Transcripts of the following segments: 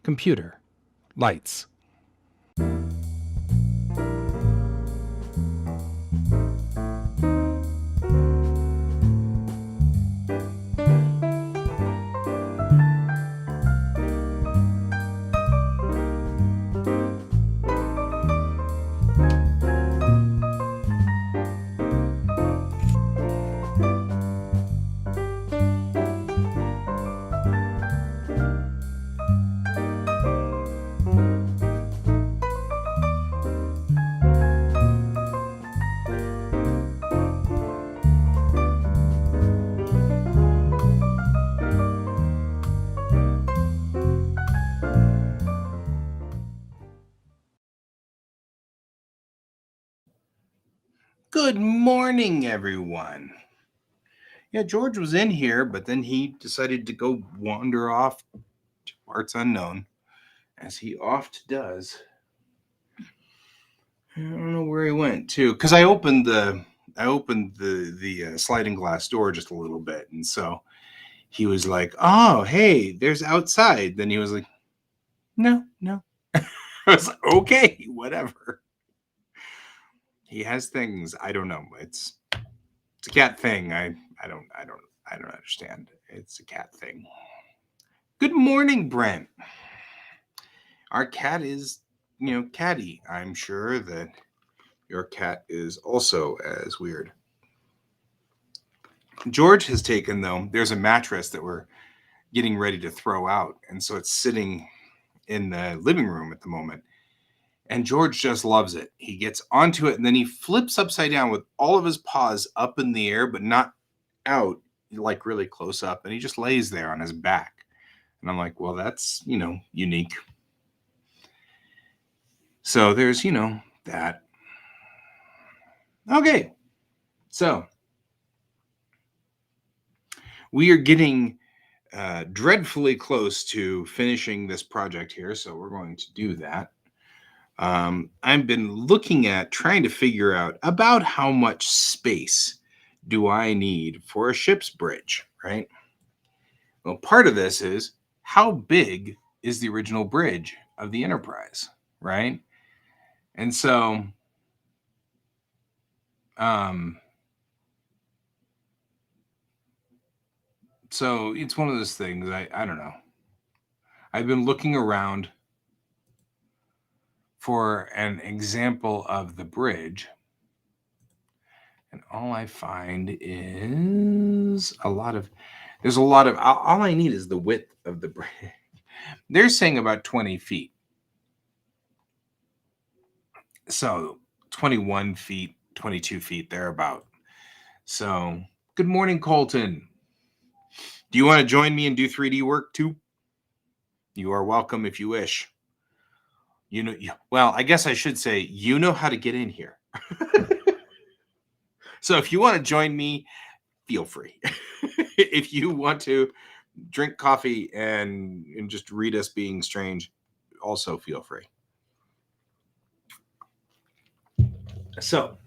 Computer. Lights. Good morning, everyone. Yeah, George was in here, but then he decided to go wander off to parts unknown, as he oft does. I don't know where he went to, because I opened the sliding glass door just a little bit, and so he was like, "Oh, hey, there's outside." Then he was like, "No." I was like, "Okay, whatever." He has things. I don't know. It's a cat thing. I don't understand. It's a cat thing. Good morning, Brent. Our cat is, catty. I'm sure that your cat is also as weird. George has taken, though, there's a mattress that we're getting ready to throw out. And so it's sitting in the living room at the moment. And George just loves it. He gets onto it and then he flips upside down with all of his paws up in the air, but not out, like really close up. And he just lays there on his back. And I'm like, well, that's, unique. So there's, that. Okay. So we are getting dreadfully close to finishing this project here. So we're going to do that. I've been looking at trying to figure out about how much space do I need for a ship's bridge, right? Well, part of this is how big is the original bridge of the Enterprise, right? And so, so it's one of those things. I don't know. I've been looking around for an example of the bridge, and all I find is all I need is the width of the bridge. They're saying about 20 feet. So 21 feet, 22 feet, thereabout. So good morning, Colton. Do you want to join me and do 3D work too? You are welcome if you wish. Well, I guess I should say, you know how to get in here. So if you want to join me, feel free. If you want to drink coffee and just read us being strange, also feel free. So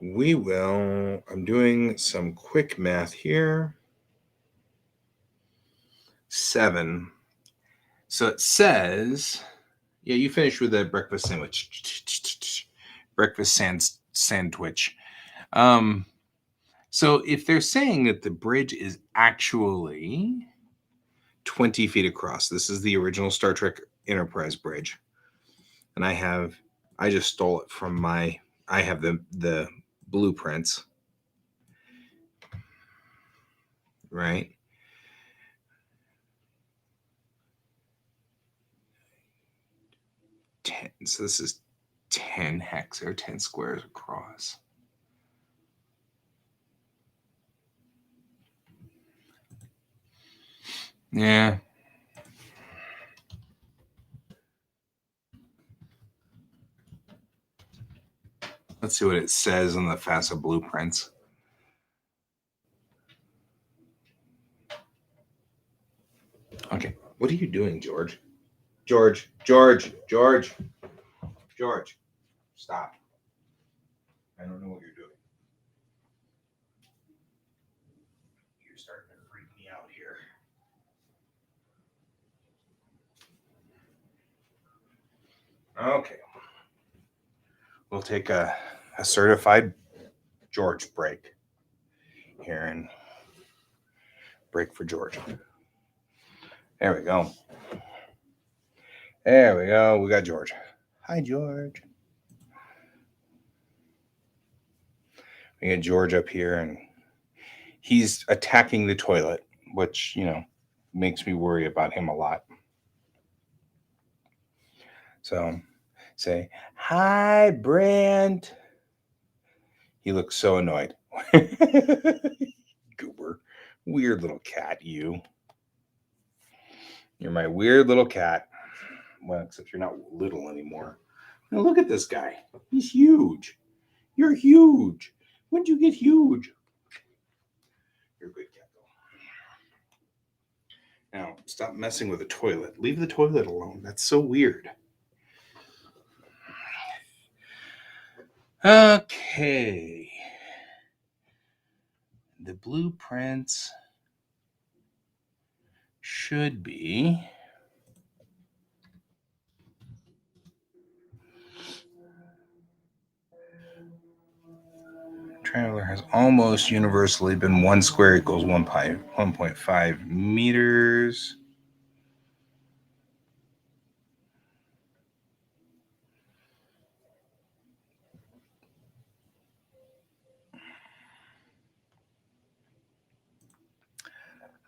I'm doing some quick math here. 7. So it says, yeah, you finished with a breakfast sandwich. Sandwich. So if they're saying that the bridge is actually 20 feet across, this is the original Star Trek Enterprise bridge. And I just stole it from I have the blueprints, right? So this is 10 hex or 10 squares across. Yeah. Let's see what it says on the FASA blueprints. Okay. What are you doing, George? George. Stop. I don't know what you're doing. Okay. We'll take a certified George break here and break for George. There we go. There we go. We got George. Hi, George. We got George up here, and he's attacking the toilet, which, makes me worry about him a lot. So say, hi, Brent. He looks so annoyed. Goober. Weird little cat, you. You're my weird little cat. Well, except you're not little anymore. Now look at this guy. He's huge. You're huge. When did you get huge? You're a good cat, though. Now, stop messing with the toilet. Leave the toilet alone. That's so weird. Okay. The blueprints should be traveler has almost universally been 1 square equals 1.5 meters.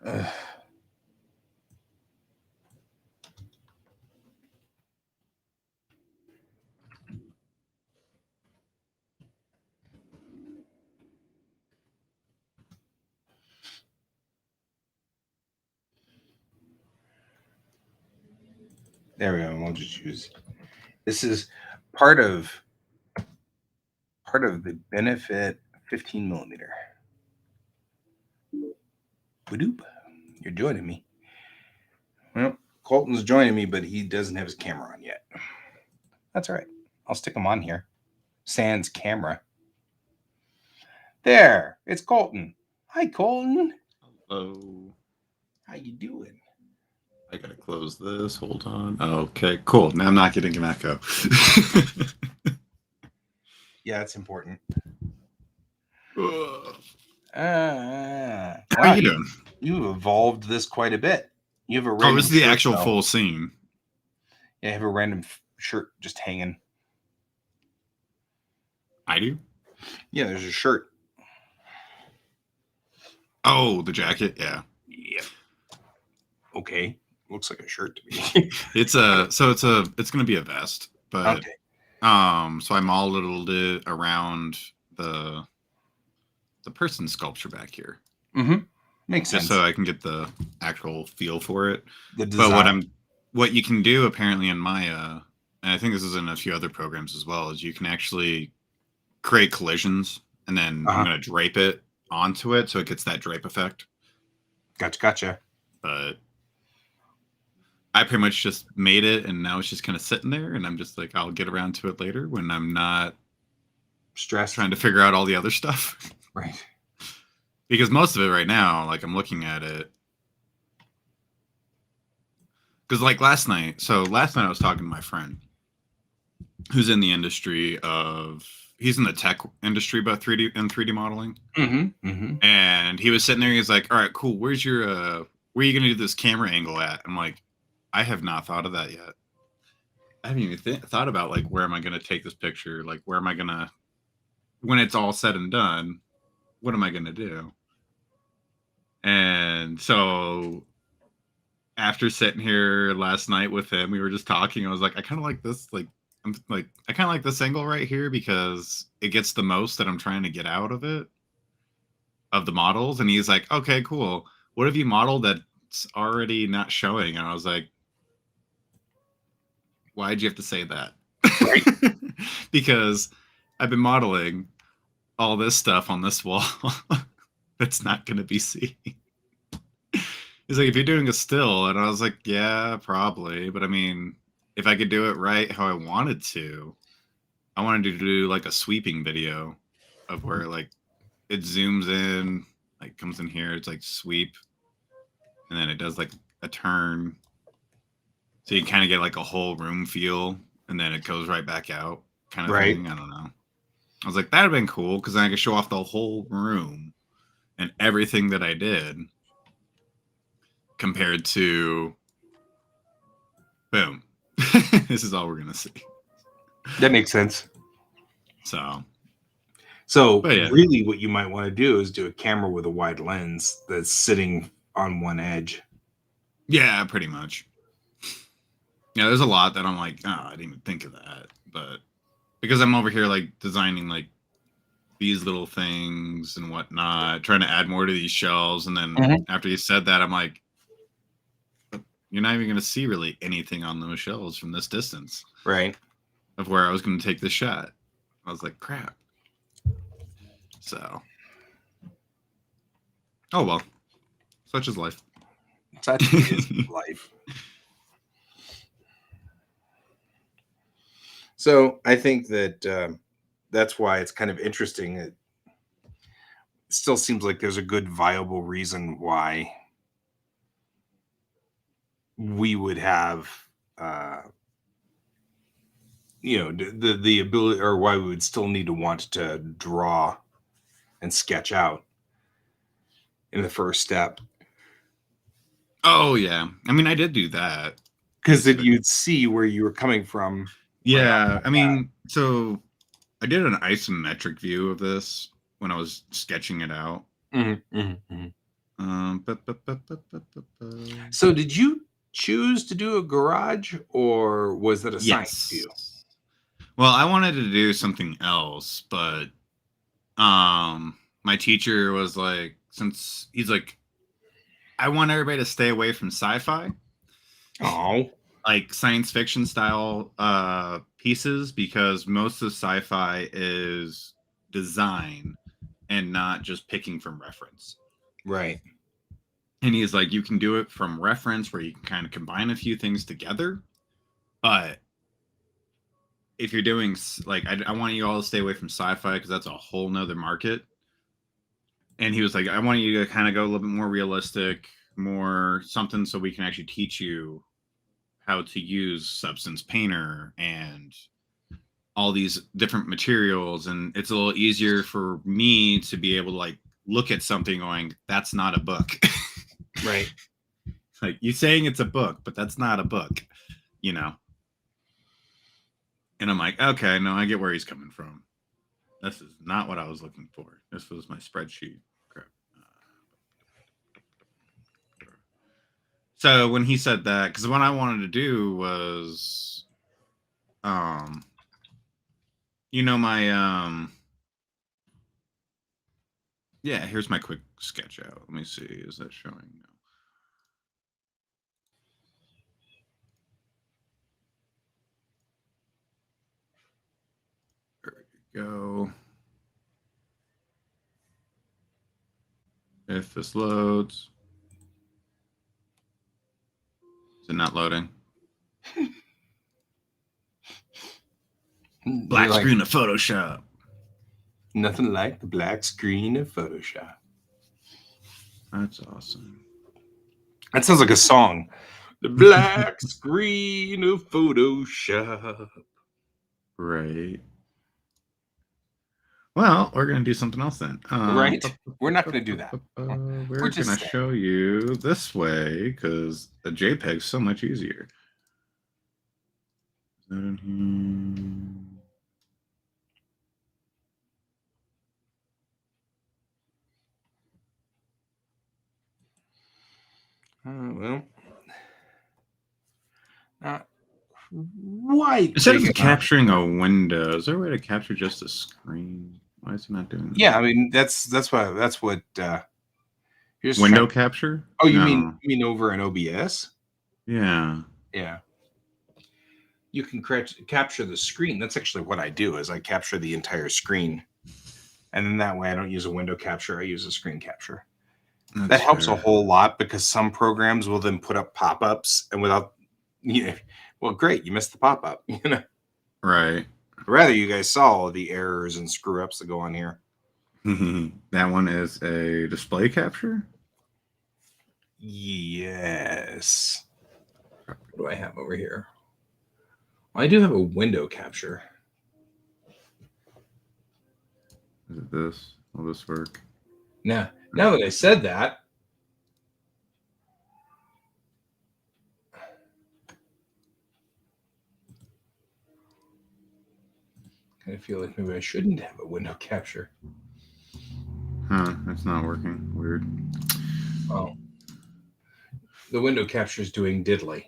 Ugh. There we go. We'll just use. This is part of the benefit 15 millimeter. Badoop. You're joining me. Well, Colton's joining me, but he doesn't have his camera on yet. That's all right. I'll stick him on here. Sans camera. There. It's Colton. Hi, Colton. Hello. How you doing? I gotta close this. Hold on. Okay, cool. Now I'm not getting an echo. Yeah, it's important. How Wow, you doing? You've evolved this quite a bit. You have a Oh, random this is the shirt, actual though. full scene. Yeah, I have a random shirt just hanging. I do? Yeah, there's a shirt. Oh, the jacket? Yeah. Yep. Okay. Looks like a shirt to me. It's gonna be a vest, but Okay. so I modeled it around the person sculpture back here. Mm-hmm. Makes Just sense. so I can get the actual feel for it. The design. But what you can do apparently in Maya, and I think this is in a few other programs as well, is you can actually create collisions, and then I'm going to drape it onto it so it gets that drape effect. Gotcha. But I pretty much just made it, and now it's just kind of sitting there, and I'm just like, I'll get around to it later when I'm not stressed trying to figure out all the other stuff. Right. Because most of it right now, like I'm looking at it. Because like last night I was talking to my friend who's in the industry he's in the tech industry about 3D modeling. Mm-hmm. Mm-hmm. And he was sitting there, he's like, all right, cool. Where are you going to do this camera angle at? I'm like, I have not thought of that yet. I haven't even thought about like, where am I going to take this picture? Like, where am I going to, when it's all said and done, what am I going to do? And so after sitting here last night with him, we were just talking. I was like, I kind of like this. I kind of like this angle right here because it gets the most that I'm trying to get out of it, of the models. And he's like, okay, cool. What have you modeled that's already not showing? And I was like, why'd you have to say that? Right. Because I've been modeling all this stuff on this wall that's not going to be seen. He's like, if you're doing a still, and I was like, yeah, probably. But I mean, if I could do it right how I wanted to, I wanted to do like a sweeping video of where like it zooms in, like comes in here, it's like sweep, and then it does like a turn. So you kind of get like a whole room feel, and and then it goes right back out, kind of Right. thing. I don't know. I was like, that'd have been cool because then I could show off the whole room and everything that I did compared to boom. This is all we're gonna see. That makes sense. So So yeah. really what you might want to do is do a camera with a wide lens that's sitting on one edge. Yeah, pretty much. Yeah, there's a lot that I'm like, oh, I didn't even think of that. But because I'm over here like designing like these little things and whatnot, trying to add more to these shelves. And then after you said that, I'm like, you're not even going to see really anything on those shelves from this distance. Right. Of where I was going to take this shot. I was like, crap. So. Oh, well. Such is life. Such is life. So I think that that's why it's kind of interesting. It still seems like there's a good viable reason why we would have the ability, or why we would still need to want to draw and sketch out in the first step. Oh yeah, I mean I did do that because then you'd see where you were coming from. Yeah, I mean, so I did an isometric view of this when I was sketching it out. So did you choose to do a garage, or was that a science view? Well, I wanted to do something else, but my teacher was like, since he's like, I want everybody to stay away from sci-fi. Oh. Like science fiction style pieces, because most of sci-fi is design and not just picking from reference. Right. And he's like, you can do it from reference where you can kind of combine a few things together. But if you're doing like, I want you all to stay away from sci-fi because that's a whole nother market. And he was like, I want you to kind of go a little bit more realistic, more something so we can actually teach you how to use Substance Painter and all these different materials. And it's a little easier for me to be able to like look at something going, that's not a book. Right. Like you're saying it's a book, but that's not a book, you know? And I'm like, okay, no, I get where he's coming from. This is not what I was looking for. This was my spreadsheet. Crap. So when he said that, because what I wanted to do was, my, yeah, here's my quick sketch out. Let me see. Is that showing? No. There we go. If this loads. Is it not loading? Black screen of Photoshop. Nothing like the black screen of Photoshop. That's awesome. That sounds like a song. The black screen of Photoshop. Right. Well, we're going to do something else then. Right? We're not going to do that. We're going to show you this way because the JPEG is so much easier. Is that in here? Well, not quite. Instead of capturing a window, is there a way to capture just a screen? Why is it not doing that? Yeah, I mean that's what here's window capture. Oh, you mean over in OBS? Yeah. Yeah. You can capture the screen. That's actually what I do. Is I capture the entire screen, and then that way I don't use a window capture. I use a screen capture. That helps a whole lot because some programs will then put up pop-ups, and without, well, great, you missed the pop-up, Right. Rather, you guys saw all the errors and screw-ups that go on here. That one is a display capture? Yes. What do I have over here? I do have a window capture. Is it this? Will this work? Now that I said that, I feel like maybe I shouldn't have a window capture. Huh, it's not working. Weird. Oh. The window capture is doing diddly.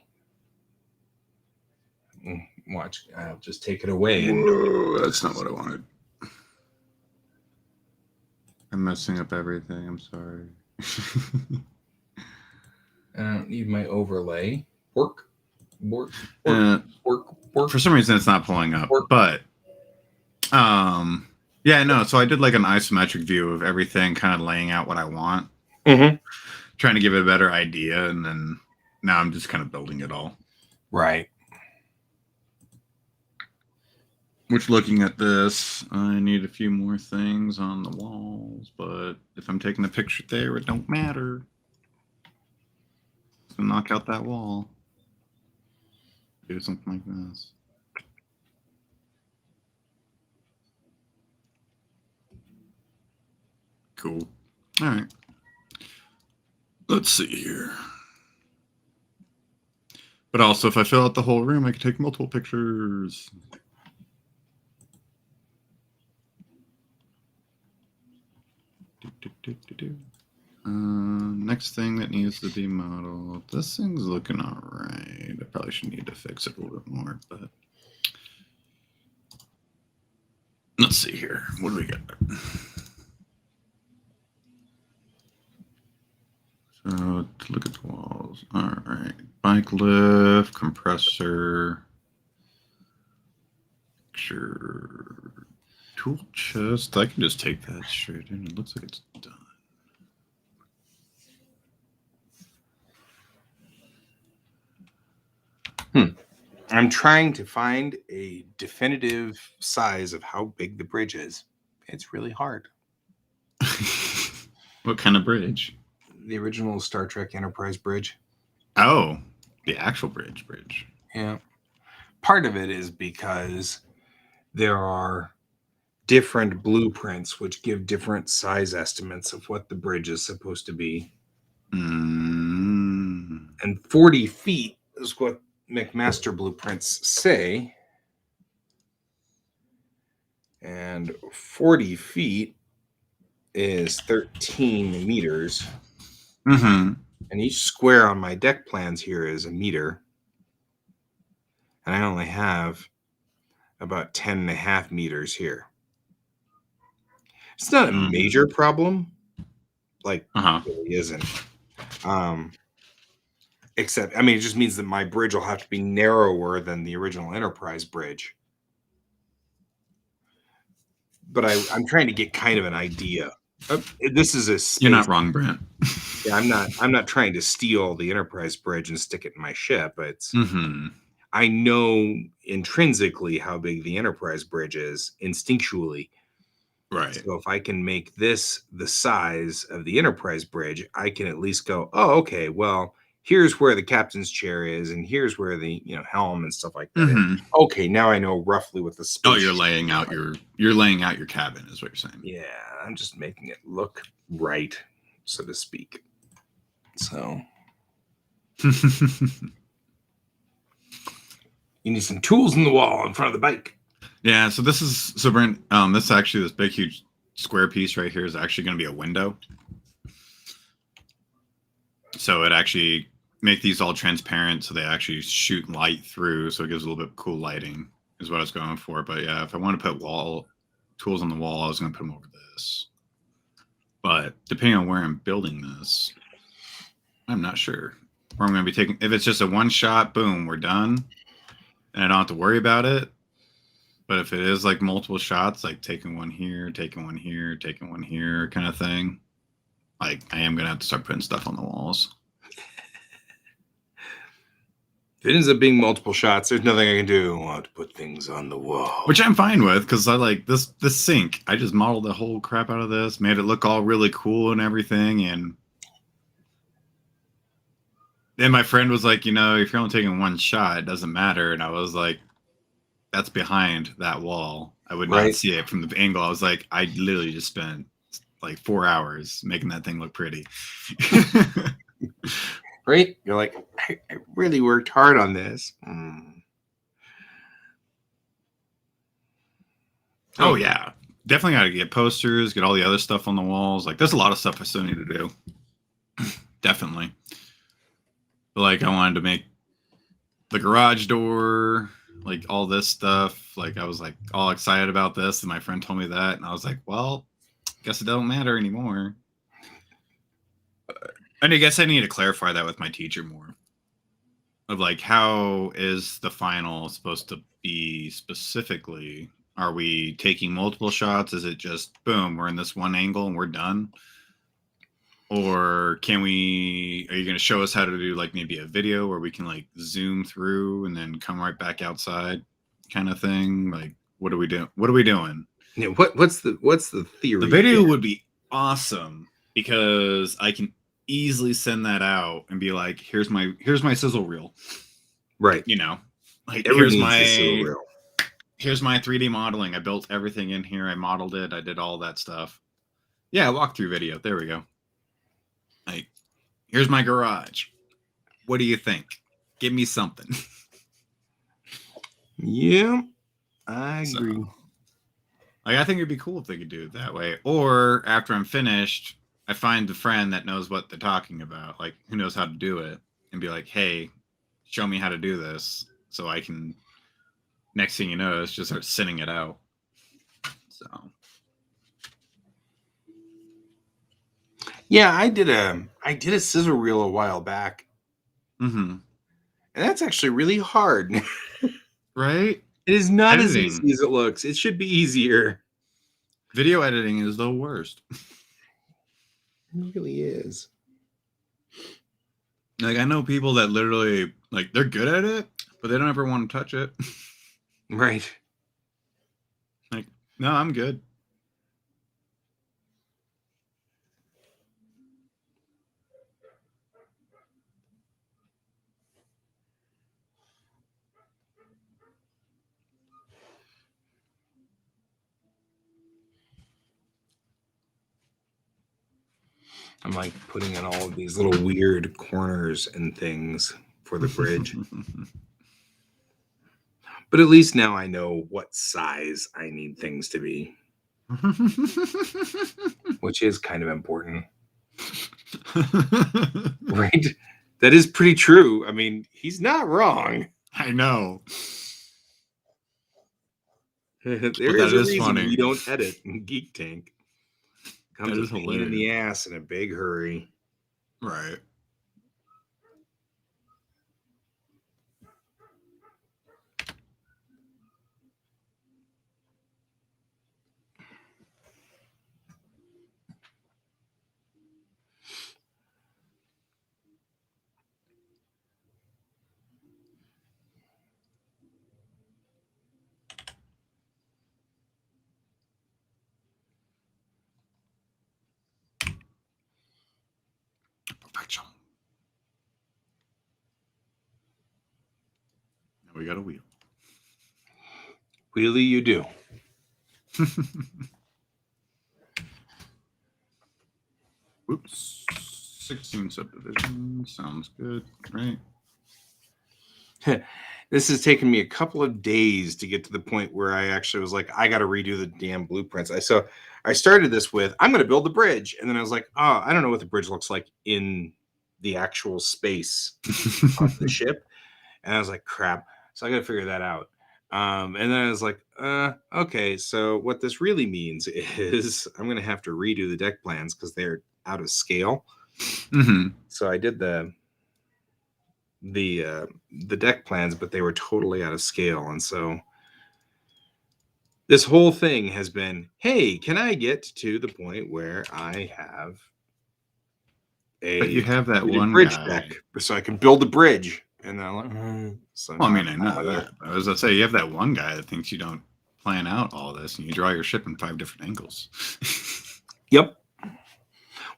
Watch, I'll just take it away. Whoa, that's not what I wanted. I'm messing up everything. I'm sorry. I don't need my overlay. Work. For some reason, it's not pulling up. But, yeah, no. So I did like an isometric view of everything, kind of laying out what I want, trying to give it a better idea, and then now I'm just kind of building it all. Right. Which, looking at this, I need a few more things on the walls, but if I'm taking a picture there, it don't matter. So knock out that wall. Do something like this. Cool. All right. Let's see here. But also, if I fill out the whole room, I can take multiple pictures. Next thing that needs to be modeled. This thing's looking all right. I probably should need to fix it a little bit more, but let's see here. What do we got? So to look at the walls. All right. Bike lift, compressor, picture, tool chest. I can just take that straight in. It looks like it's done. I'm trying to find a definitive size of how big the bridge is. It's really hard. What kind of bridge? The original Star Trek Enterprise bridge. Oh, the actual bridge. Yeah. Part of it is because there are different blueprints which give different size estimates of what the bridge is supposed to be. And 40 feet is what McMaster blueprints say. And 40 feet is 13 meters. And each square on my deck plans here is a meter. And I only have about 10 and a half meters here. It's not a major problem. Like, it really isn't. Except, I mean, it just means that my bridge will have to be narrower than the original Enterprise bridge. But I'm trying to get kind of an idea. This is a space. You're not wrong, Brent. Yeah, I'm not trying to steal the Enterprise bridge and stick it in my ship. It's I know intrinsically how big the Enterprise bridge is instinctually. Right. So if I can make this the size of the Enterprise bridge, I can at least go, oh, okay, well, here's where the captain's chair is, and here's where the helm and stuff like that is. Okay, now I know roughly what the space. Oh, you're laying out your cabin, is what you're saying. Yeah, I'm just making it look right, so to speak. So you need some tools in the wall in front of the bike. Yeah, so Brent, this actually, this big huge square piece right here is actually going to be a window. So it actually make these all transparent, so they actually shoot light through, so it gives a little bit of cool lighting is what I was going for. But yeah, if I want to put wall tools on the wall, I was going to put them over this. But depending on where I'm building this, I'm not sure. Or I'm going to be taking, if it's just a one shot, boom, we're done, and I don't have to worry about it. But if it is like multiple shots, like taking one here, taking one here, taking one here kind of thing, like I am going to have to start putting stuff on the walls. If it ends up being multiple shots, there's nothing I can do. I want to put things on the wall. Which I'm fine with, because I like this sink. I just modeled the whole crap out of this, made it look all really cool and everything. And then my friend was like, if you're only taking one shot, it doesn't matter. And I was like, that's behind that wall. I would not Right. see it from the angle. I was like, I literally just spent like 4 hours making that thing look pretty. Right? You're like, I really worked hard on this. Oh yeah, definitely got to get posters, get all the other stuff on the walls. Like, there's a lot of stuff I still need to do. Definitely. But like, I wanted to make the garage door, like all this stuff. Like, I was like all excited about this, and my friend told me that, and I was like, well, guess it don't matter anymore. And I guess I need to clarify that with my teacher more. Of like, how is the final supposed to be specifically? Are we taking multiple shots? Is it just boom, we're in this one angle and we're done? Or are you going to show us how to do like maybe a video where we can like zoom through and then come right back outside kind of thing? Like, what are we doing? What are we doing? Yeah, what's the theory? The video would be awesome because I can easily send that out and be like, here's my sizzle reel. Right. You know, like Here's my here's my 3D modeling. I built everything in here. I modeled it. I did all that stuff. Yeah, walkthrough video. There we go. Like, here's my garage. What do you think? Give me something. Yeah, I agree. Like, I think it'd be cool if they could do it that way. Or after I'm finished, I find the friend that knows what they're talking about, like who knows how to do it, and be like, hey, show me how to do this so I can, next thing you know, it's just start sending it out. So yeah, I did a sizzle reel a while back. and that's actually really hard. Right? It is not as Editing. easy as it looks. It should be easier. Video editing is the worst. It really is. Like, I know people that literally, like, they're good at it, but they don't ever want to touch it. Right. Like, no, I'm good. I'm like putting in all of these little weird corners and things for the bridge. But at least now I know what size I need things to be, which is kind of important. Right? That is pretty true. I mean, he's not wrong. I know. There that is a is reason funny. we don't edit in Geek Tank. Comes That a is pain in the hilarious. ass in a big hurry. Right. Perfection. Now we got a wheel. Wheelie, you do. Oops. 16 subdivision. Sounds good, right? This has taken me a couple of days to get to the point where I actually was like, I got to redo the damn blueprints. I started this with, I'm going to build the bridge. And then I was like, oh, I don't know what the bridge looks like in the actual space of the ship. And I was like, crap. So I got to figure that out. And then I was like, okay, so what this really means is I'm going to have to redo the deck plans because they're out of scale. So I did the deck plans, but they were totally out of scale. And so this whole thing has been, hey, can I get to the point where I have But you have that one bridge guy. deck so I can build a bridge? And I'm like, so Well, I mean, I know that. I was gonna say, you have that one guy that thinks you don't plan out all this, and you draw your ship in 5 different angles. Yep.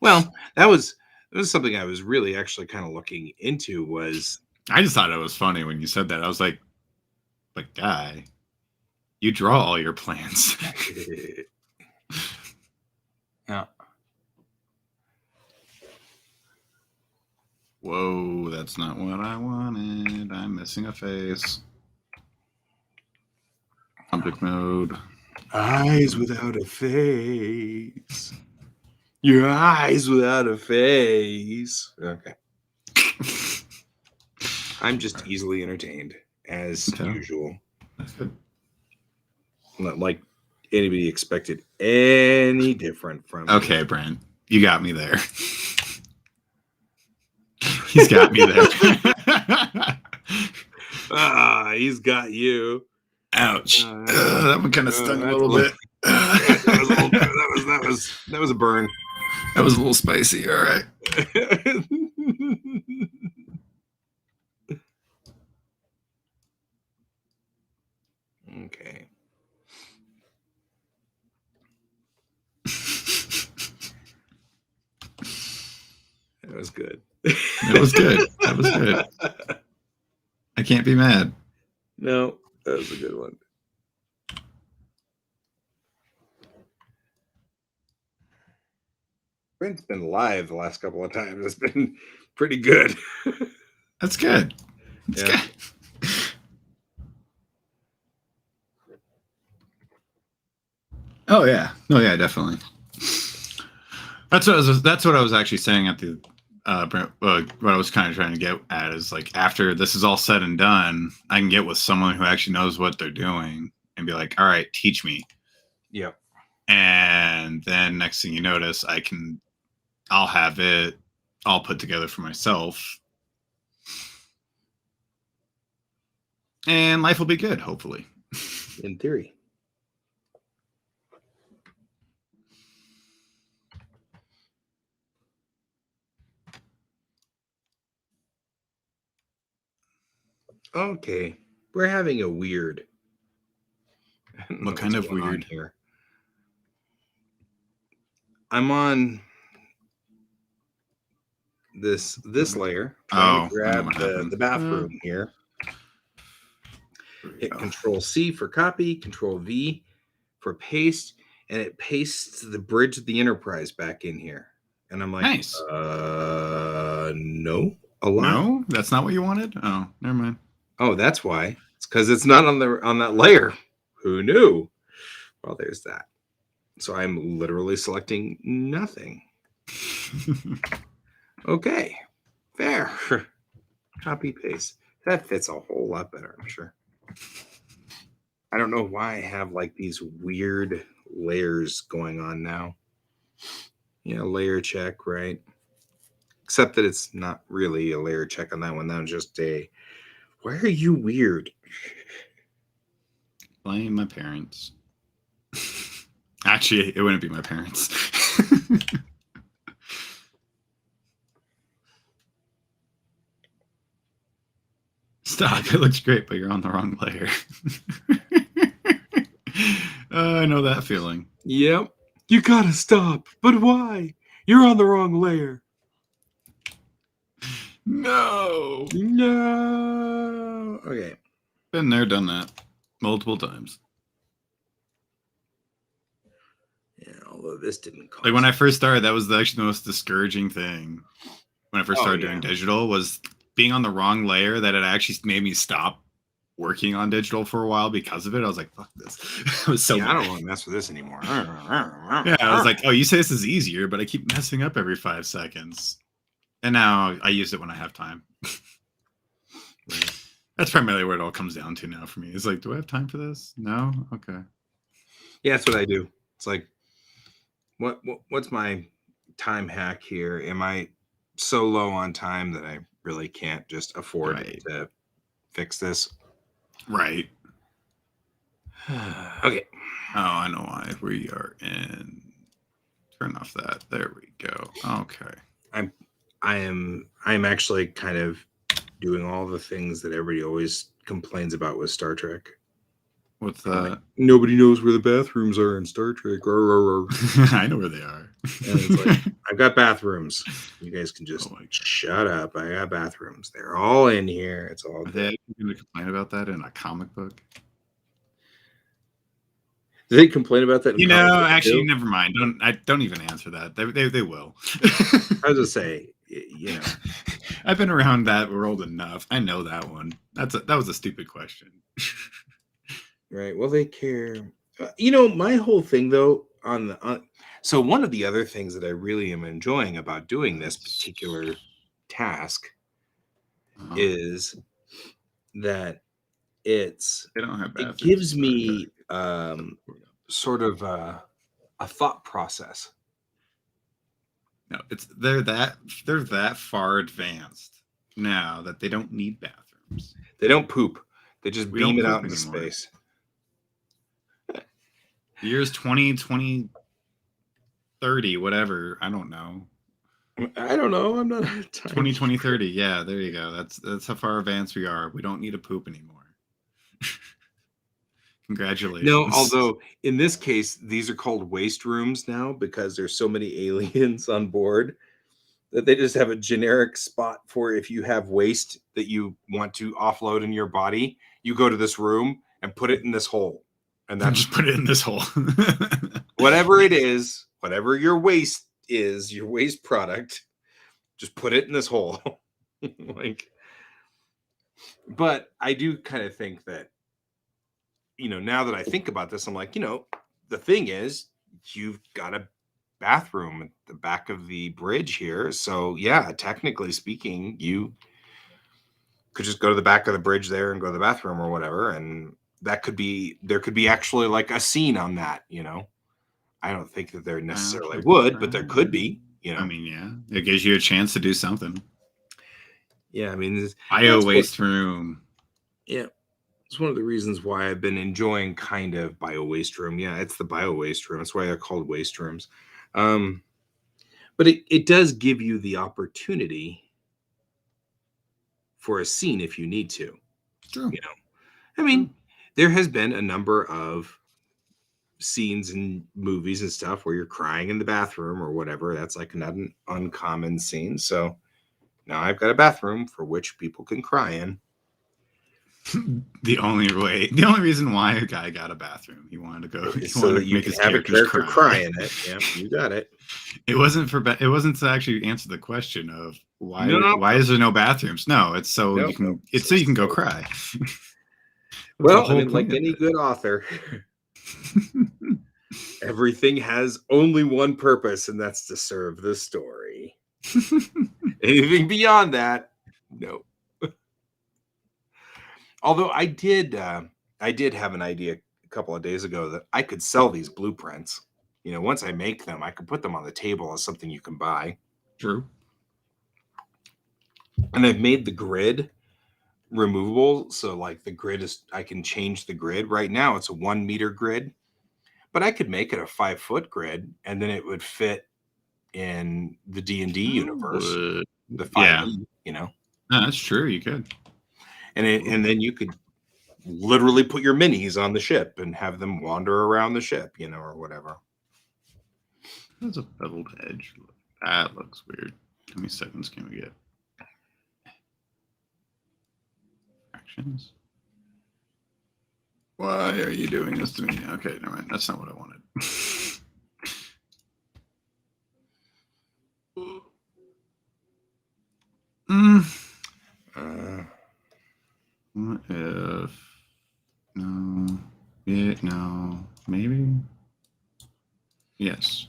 Well, that was something I was really actually kind of looking into. Was I just thought it was funny when you said that. I was like, but guy, You draw all your plans. Yeah. Whoa, that's not what I wanted. I'm missing a face. Object mode. Eyes without a face. Your eyes without a face. Okay. I'm just easily entertained, as Okay. usual. That's good. Not like anybody expected any different from me. Okay, Brent, you got me there. He's got me there. He's got you. Ouch. That one kind of stung a that's little bit. That was a burn. That was a little spicy. All right. Okay. That was good. It was good. That was good. I can't be mad. No, that was a good one. Brent's been live the last couple of times. It's been pretty good. That's good. That's Yeah. good. Oh yeah. No, yeah, definitely. That's what I was actually saying at the what I was kind of trying to get at is like after this is all said and done, I can get with someone who actually knows what they're doing and be like, all right, teach me. Yep. And then next thing you notice, I'll have it all put together for myself. And life will be good, hopefully. In theory. Okay. We're having a weird. I don't know What kind what's of going on weird? here? I'm on this layer trying to Oh, I know grab what happened. the bathroom here. Hit Control C for copy, Control V for paste, and it pastes the bridge of the Enterprise back in here. And I'm like, Nice. No, a lot. No, that's not what you wanted. Oh, never mind. Oh, that's why. It's because it's not on that layer. Who knew? Well, there's that. So I'm literally selecting nothing. Okay, fair. Copy paste. That fits a whole lot better, I'm sure. I don't know why I have like these weird layers going on now. Yeah, layer check, right? Except that it's not really a layer check on that one. That was just a, why are you weird? Blame my parents. Actually, it wouldn't be my parents. Stop. It looks great, but you're on the wrong layer. I know that feeling. Yep. You gotta stop. But why? You're on the wrong layer. No. No. Okay. Been there, done that multiple times. Yeah, although this didn't cause Like when I first started, that was actually the most discouraging thing. When I first started doing digital, was being on the wrong layer. That it actually made me stop working on digital for a while because of it. I was like, "Fuck this!" I was so. I don't want to mess with this anymore. Yeah, I was like, "Oh, you say this is easier, but I keep messing up every 5 seconds." And now I use it when I have time. That's primarily where it all comes down to now for me. It's like, do I have time for this? No? Okay. Yeah, that's what I do. It's like, what's my time hack here? Am I so low on time that I really can't just afford to fix this? Right. Okay. Oh, I know why. We are in. Turn off that. There we go. Okay. I'm actually kind of doing all the things that everybody always complains about with Star Trek. What's that? Like, nobody knows where the bathrooms are in Star Trek. I know where they are. And it's like, I've got bathrooms. You guys can just shut up. I got bathrooms. They're all in here. It's all Are they going to complain about that in a comic book? Do they complain about that? You know, comments actually, too? never mind. Don't even answer that. They will. I was just say, you know, I've been around that world enough. I know that one. That was a stupid question. right? Well, they care. You know, my whole thing though so one of the other things that I really am enjoying about doing this particular task is that They don't have it bathrooms. gives me sort of a thought process. No, they're that far advanced now that they don't need bathrooms. They don't poop. They just We beam don't it out poop into anymore. space. Years 20, 30, whatever. I don't know. I don't know. I'm not 20, 30. Yeah, there you go. That's how far advanced we are. We don't need to poop anymore. Congratulations. No, although in this case, these are called waste rooms now because there's so many aliens on board that they just have a generic spot for if you have waste that you want to offload in your body, you go to this room and put it in this hole. And that's just put it in this hole. whatever it is, whatever your waste is, your waste product, just put it in this hole. Like, but I do kind of think that, you know, now that I think about this, I'm like, you know, the thing is, you've got a bathroom at the back of the bridge here. So, yeah, technically speaking, you could just go to the back of the bridge there and go to the bathroom or whatever. And there could be actually like a scene on that, you know. I don't think that there necessarily would, but there could be, you know. I mean, yeah, it gives you a chance to do something. Yeah, I mean, bio waste room. Yeah, it's one of the reasons why I've been enjoying kind of bio waste room. Yeah, it's the bio waste room. That's why they're called waste rooms. But it does give you the opportunity for a scene if you need to. True. You know, I mean, there has been a number of scenes in movies and stuff where you're crying in the bathroom or whatever. That's like not an uncommon scene. So now I've got a bathroom for which people can cry in. The only reason why a guy got a bathroom, he wanted to go so that you can have a character cry in it. Yeah, you got it. It wasn't to actually answer the question of why is there no bathrooms? No, it's so you can go cry. Well, I mean, like any good author, everything has only one purpose, and that's to serve the story. Anything beyond that, no. Although I did have an idea a couple of days ago that I could sell these blueprints. You know, once I make them, I could put them on the table as something you can buy. True. And I've made the grid removable. So like I can change the grid. Right now it's a 1 meter grid, but I could make it a 5-foot grid and then it would fit in the D&D universe. The 5e, you know. No, that's true. You could. And then you could literally put your minis on the ship and have them wander around the ship, you know, or whatever. That's a beveled edge. That looks weird. How many seconds can we get? Actions. Why are you doing this to me? Okay, never mind. That's not what I wanted. What if no? Yeah, no, maybe. Yes.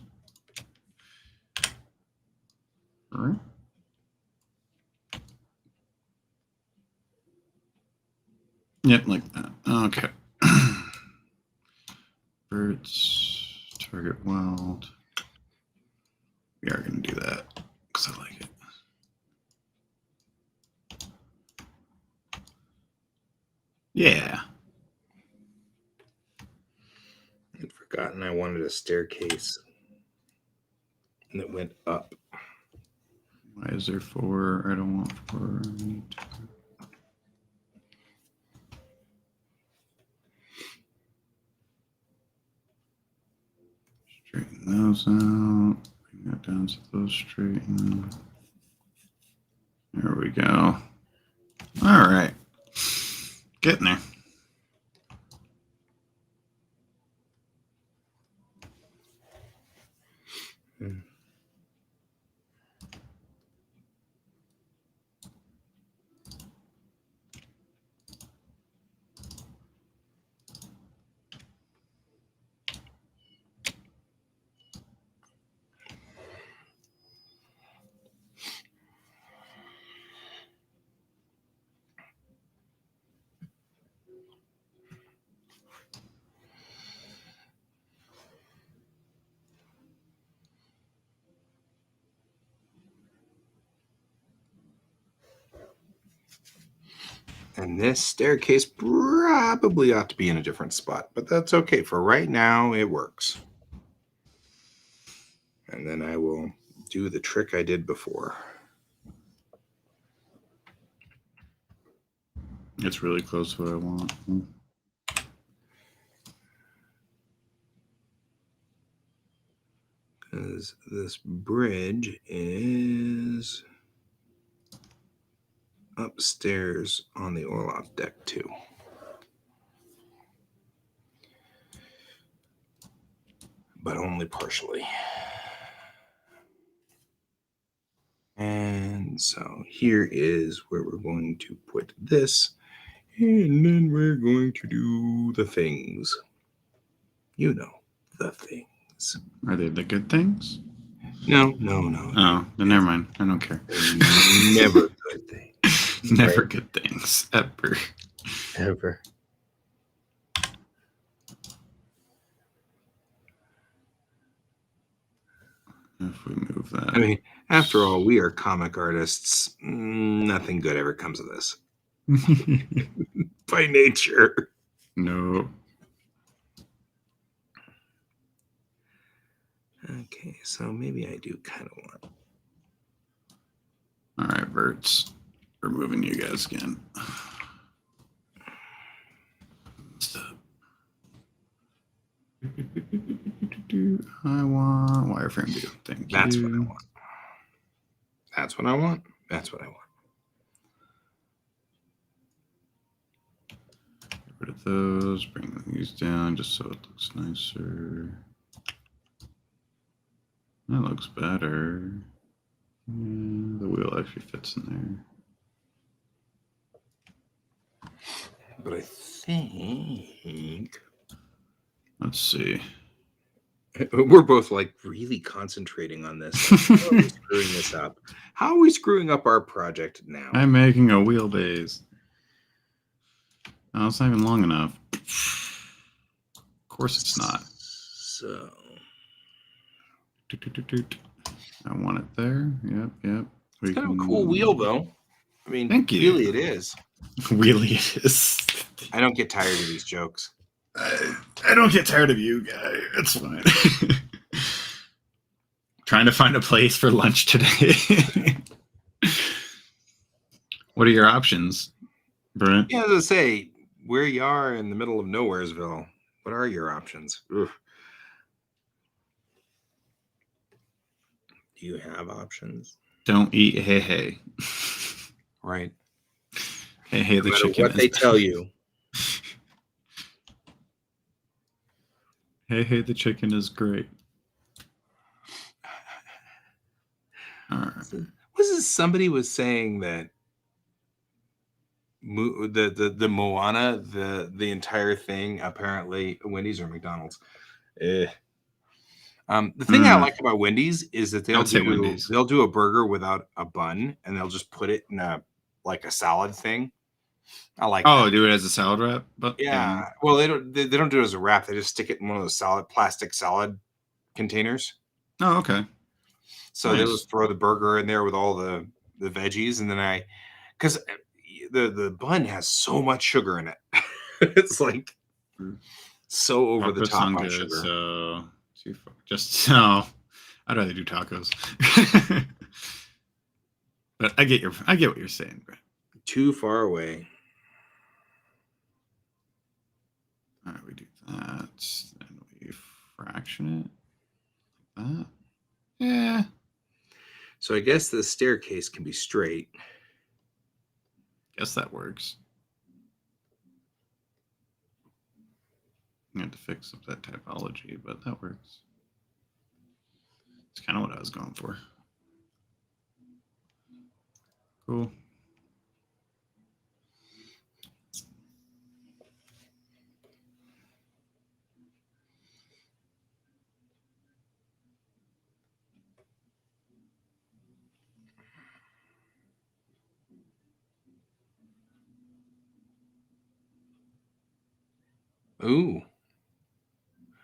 All right. Yep, like that. Okay. Birds, target wild. We are going to do that because I like it. Yeah. I'd forgotten I wanted a staircase. And it went up. Why is there 4? I don't want 4. Straighten those out. Bring that down so those straighten. There we go. All right. Getting there. And this staircase probably ought to be in a different spot, but that's okay. For right now, it works. And then I will do the trick I did before. It's really close to what I want. Because this bridge is upstairs on the Orloff deck too. But only partially. And so here is where we're going to put this. And then we're going to do the things. You know, the things. Are they the good things? No. Oh, then never mind. I don't care. Never good things. Never Right. good things ever. Ever. If we move that, I mean, after all, we are comic artists. Nothing good ever comes of this. By nature. no. Okay, so maybe I do kind of want. All right, Verts. We're moving you guys again. Stop. I want wireframe view. Thank That's you. what I want. That's what I want. That's what I want. Get rid of those. Bring these down just so it looks nicer. That looks better. Yeah, the wheel actually fits in there. But I think Let's see. we're both like really concentrating on this. How are we screwing this up? How are we screwing up our project now? I'm making a wheelbase. Oh, it's not even long enough. Of course it's not. So Toot, toot, toot, toot. I want it there. Yep. it's kind of a cool wheel, though. I mean, Thank you. really, it is. Really it is. I don't get tired of these jokes. I don't get tired of you, guy. It's fine. Trying to find a place for lunch today. What are your options, Brent? Yeah, as I say, where you are in the middle of Nowheresville, what are your options? Ugh. Do you have options? Don't eat hey. Right. Hey, No the matter chicken what is they tell you. Hey, the chicken is great. All right. Was this somebody was saying that the Moana, the entire thing, apparently Wendy's or McDonald's. The thing I like about Wendy's is that I'd say Wendy's. they'll do a burger without a bun and they'll just put it in a salad thing. I like Oh, that. do it as a salad wrap? But Yeah. Well, they don't do it as a wrap. They just stick it in one of those plastic salad containers. Oh, okay. So they'll Nice. just throw the burger in there with all the veggies, and then because the bun has so much sugar in it, it's like so over the Tacos top sound on good, sugar. so no. I'd rather do tacos. But I get what you're saying, Brett. Too far away. All right, we do that. Then we fraction it like that. Yeah. So I guess the staircase can be straight. Guess that works. I had to fix up that typology, but that works. It's kind of what I was going for. Cool. Ooh.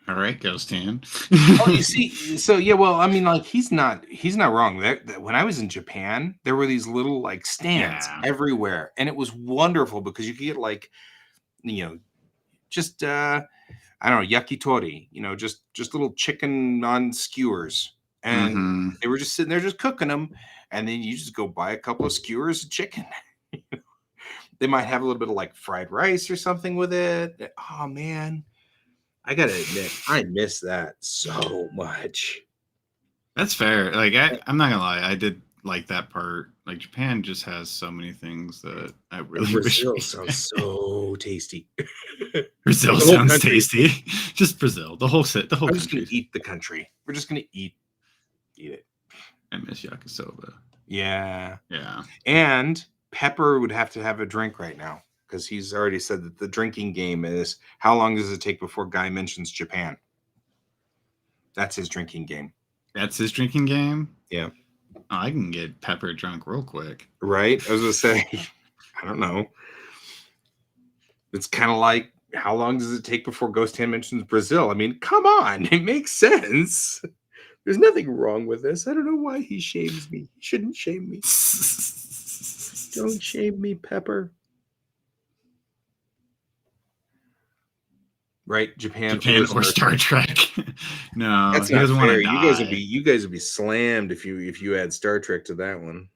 I All right, Ghost Hand. Oh, you see, so yeah, well, I mean, like he's not wrong. That when I was in Japan, there were these little like stands Yeah. everywhere, and it was wonderful because you could get like, just I don't know, yakitori, just little chicken on skewers, and Mm-hmm. they were just sitting there just cooking them, and then you just go buy a couple of skewers of chicken. They might have a little bit of like fried rice or something with it. Oh man, I gotta admit, I miss that so much. That's fair. Like I'm not gonna lie, I did like that part. Like Japan just has so many things that I really wish. Brazil sounds so tasty. Brazil The whole sounds country. tasty. Just Brazil, the whole set, the whole I'm just gonna country. eat the country. We're just gonna eat it. I miss yakisoba. Yeah. Yeah. And Pepper would have to have a drink right now because he's already said that the drinking game is how long does it take before Guy mentions Japan? That's his drinking game. That's his drinking game? Yeah. Oh, I can get Pepper drunk real quick. Right? I was gonna say, I don't know. It's kind of like how long does it take before Ghost Hand mentions Brazil? I mean, come on, it makes sense. There's nothing wrong with this. I don't know why he shames me. He shouldn't shame me. Don't shame me, Pepper. Right, Japan or Star Trek. No, that's he not doesn't want fair. to die. You guys would be slammed if you add Star Trek to that one.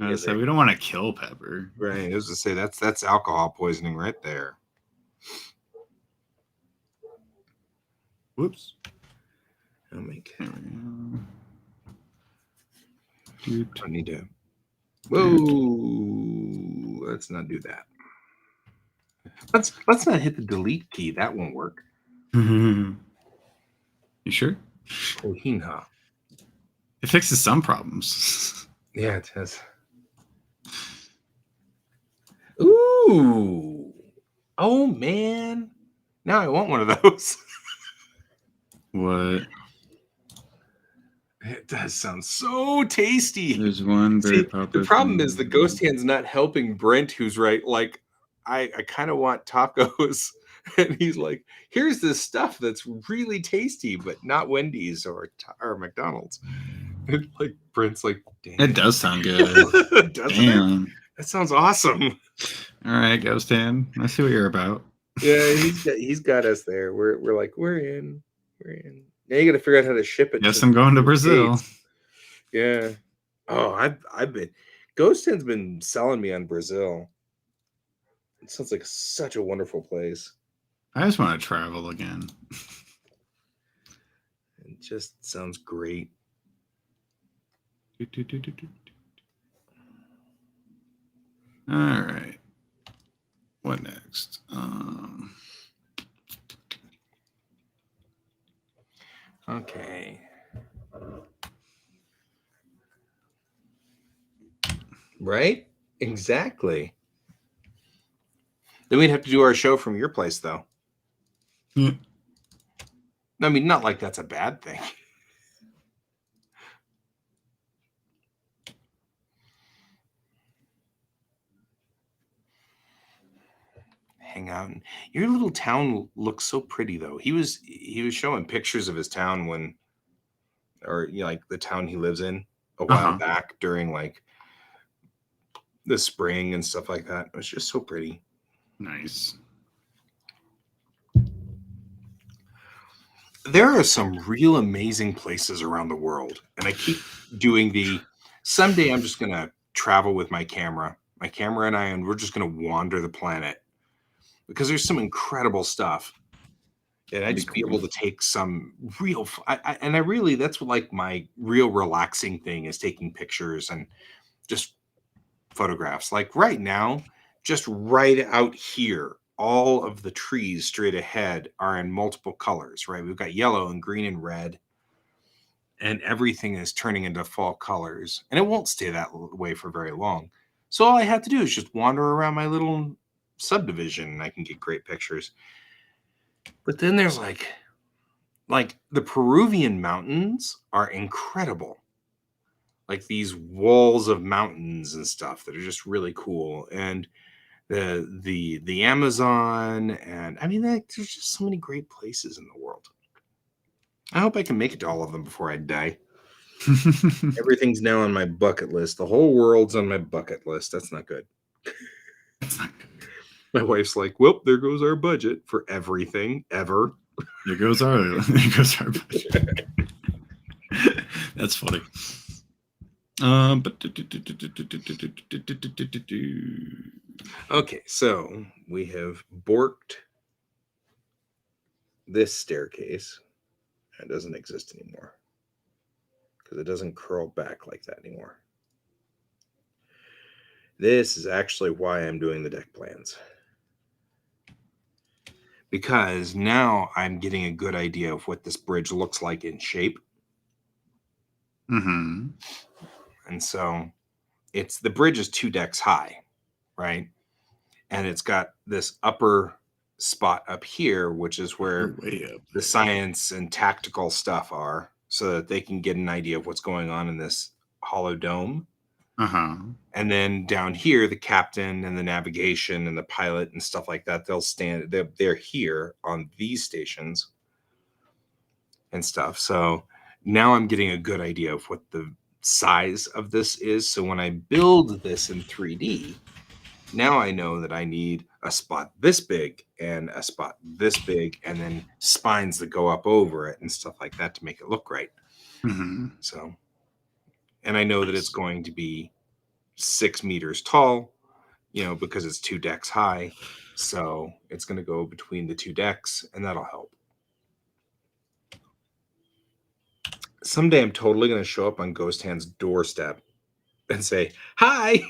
I was say we don't want to kill Pepper. Right. I was to say that's alcohol poisoning right there. Whoops. Oh my god. There we go. Don't need to. Whoa. Let's not do that. Let's not hit the delete key. That won't work. You sure? Ohinha. It fixes some problems. Yeah, it does. Ooh. Oh man. Now I want one of those. What? It does sound so tasty. There's one very popular. The problem is the Ghost Hand's not helping Brent, who's right. Like, I kind of want tacos. And he's like, here's this stuff that's really tasty, but not Wendy's or McDonald's. And like Brent's like, damn. It does sound good. Damn. That sounds awesome. All right, Ghost Hand. I see what you're about. Yeah, he's got us there. We're like, we're in. Now you got to figure out how to ship it. Yes, I'm going to Brazil. States. Yeah. Oh, I've been. Ghost Hand's been selling me on Brazil. It sounds like such a wonderful place. I just want to travel again. It just sounds great. All right. What next? Okay. Right? Exactly. Then we'd have to do our show from your place, though. Yeah. I mean, not like that's a bad thing. Hang out. Your little town looks so pretty, though. He was showing pictures of his town like the town he lives in a while back during like the spring and stuff like that. It was just so pretty. Nice. There are some real amazing places around the world, and I keep doing someday I'm just gonna travel with my camera and I, and we're just gonna wander the planet because there's some incredible stuff. And I just be able to take some real, and I really, that's what like my real relaxing thing is taking pictures and just photographs. Like right now, just right out here, all of the trees straight ahead are in multiple colors, right? We've got yellow and green and red, and everything is turning into fall colors, and it won't stay that way for very long. So all I have to do is just wander around my little subdivision and I can get great pictures. But then there's like the Peruvian mountains are incredible. Like these walls of mountains and stuff that are just really cool. And the Amazon, and I mean, there's just so many great places in the world. I hope I can make it to all of them before I die. Everything's now on my bucket list. The whole world's on my bucket list. That's not good. That's not good. My wife's like, well, there goes our budget for everything ever. There goes our budget. That's funny. Okay, so we have borked this staircase. It doesn't exist anymore because it doesn't curl back like that anymore. This is actually why I'm doing the deck plans. Because now I'm getting a good idea of what this bridge looks like in shape. Mm-hmm. And so the bridge is 2 decks high, right? And it's got this upper spot up here, which is where the science and tactical stuff are, so that they can get an idea of what's going on in this hollow dome. Uh-huh. And then down here, the captain and the navigation and the pilot and stuff like that, they're here on these stations and stuff. So now I'm getting a good idea of what the size of this is. So when I build this in 3D, now I know that I need a spot this big and a spot this big, and then spines that go up over it and stuff like that to make it look right. Mm-hmm. So, and I know that it's going to be 6 meters tall, because it's 2 decks high. So it's going to go between the 2 decks, and that'll help. Someday I'm totally going to show up on Ghost Hand's doorstep and say, hi,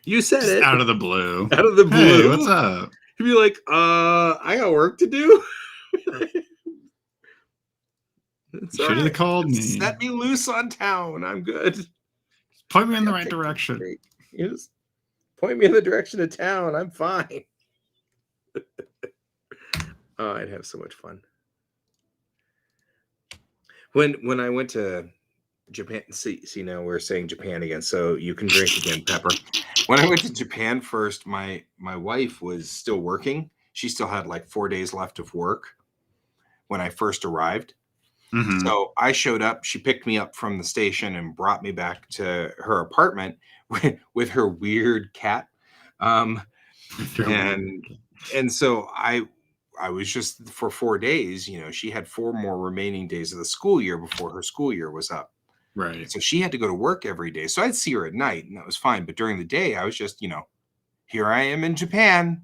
you said Just it. Out of the blue. Out of the blue. Hey, what's up? He'd be like, I got work to do. Should have called me. Set me loose on town. I'm good. Point me in the right direction. You just point me in the direction of town. I'm fine. Oh, I'd have so much fun. When I went to Japan, see now we're saying Japan again, so you can drink again, Pepper. When I went to Japan first, my wife was still working. She still had like 4 days left of work when I first arrived. Mm-hmm. So I showed up. She picked me up from the station and brought me back to her apartment with her weird cat. And so I was just for 4 days. She had 4 more remaining days of the school year before her school year was up. Right. So she had to go to work every day. So I'd see her at night, and that was fine. But during the day, I was just, here I am in Japan.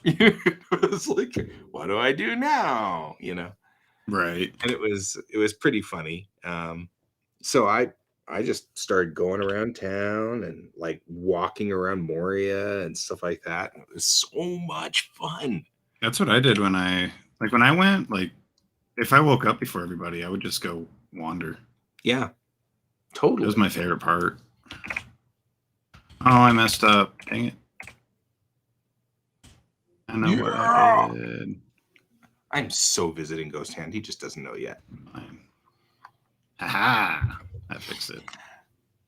It was like, what do I do now? Right. And it was pretty funny. So I just started going around town and like walking around Moria and stuff like that. And it was so much fun. That's what I did when I went, like, if I woke up before everybody, I would just go wander. Yeah, totally. It was my favorite part. Oh, I messed up. Dang it. I know what I did. I'm so visiting Ghost Hand. He just doesn't know yet. Aha! I fixed it.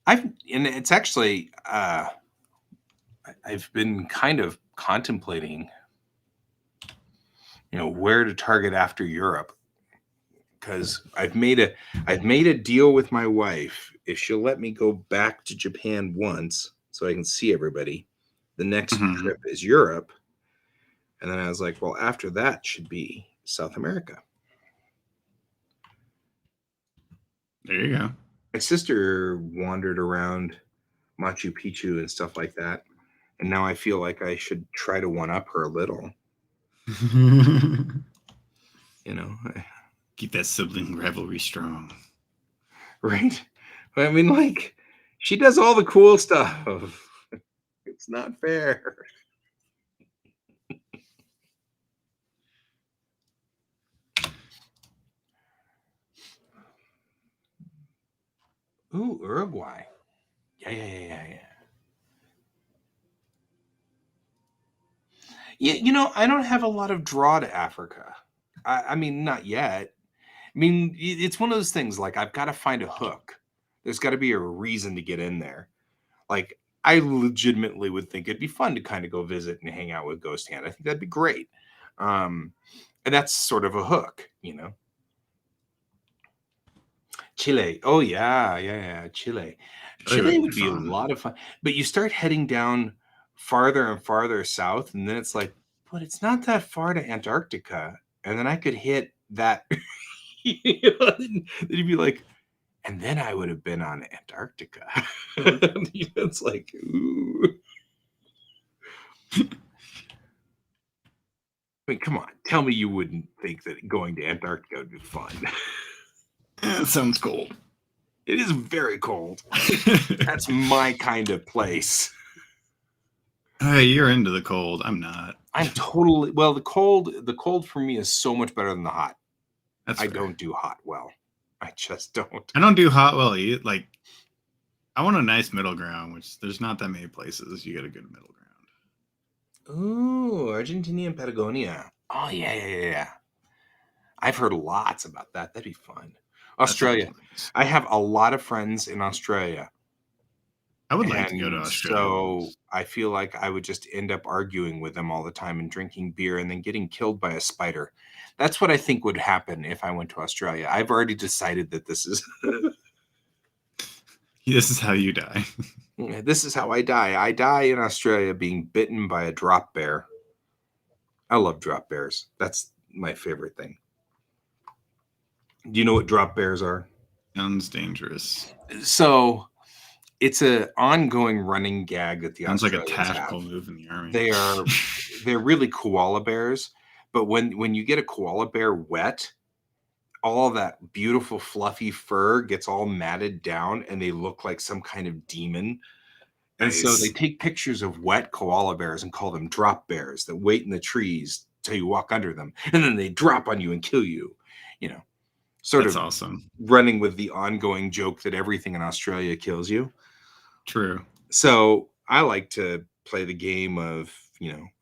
And it's actually, I've been kind of contemplating, where to target after Europe, because I've made a deal with my wife. If she'll let me go back to Japan once so I can see everybody, the next trip is Europe. And then I was like, well, after that should be South America. There you go. My sister wandered around Machu Picchu and stuff like that. And now I feel like I should try to one-up her a little. Keep that sibling rivalry strong. Right? But I mean, like, she does all the cool stuff. It's not fair. Ooh, Uruguay. Yeah. Yeah, I don't have a lot of draw to Africa. I mean, not yet. I mean, it's one of those things, like, I've got to find a hook. There's got to be a reason to get in there. Like, I legitimately would think it'd be fun to kind of go visit and hang out with Ghost Hand. I think that'd be great. And that's sort of a hook, Chile. Oh yeah. Chile. Chile Chile would would be be a fun. lot of fun. But you start heading down farther and farther south, and then it's like, but it's not that far to Antarctica. And then I could hit that. Then you'd be like, and then I would have been on Antarctica. It's like, ooh. I mean, come on. Tell me you wouldn't think that going to Antarctica would be fun. That sounds cold. It is very cold. That's my kind of place. Hey, you're into the cold. I'm not. I'm totally well. The cold for me is so much better than the hot. That's I fair. don't do hot well. I just don't. I don't do hot well either. Like, I want a nice middle ground, which there's not that many places you get a good middle ground. Ooh, Argentina and Patagonia. Oh yeah. I've heard lots about that. That'd be fun. That Australia. sounds nice. I have a lot of friends in Australia. I would like to go to And Australia. so once. I feel like I would just end up arguing with them all the time and drinking beer and then getting killed by a spider. That's what I think would happen if I went to Australia. I've already decided that this is This is how you die. this is how I die. I die in Australia being bitten by a drop bear. I love drop bears. That's my favorite thing. Do you know what drop bears are? Sounds dangerous. So it's an ongoing running gag that the Sounds like a Australians tactical have. move in the army. They're really koala bears, but when you get a koala bear wet, all that beautiful fluffy fur gets all matted down and they look like some kind of demon. And so Nice. they take pictures of wet koala bears and call them drop bears that wait in the trees till you walk under them, and then they drop on you and kill you. You know, sort That's of awesome. running with the ongoing joke that everything in Australia kills you. True. So I like to play the game of,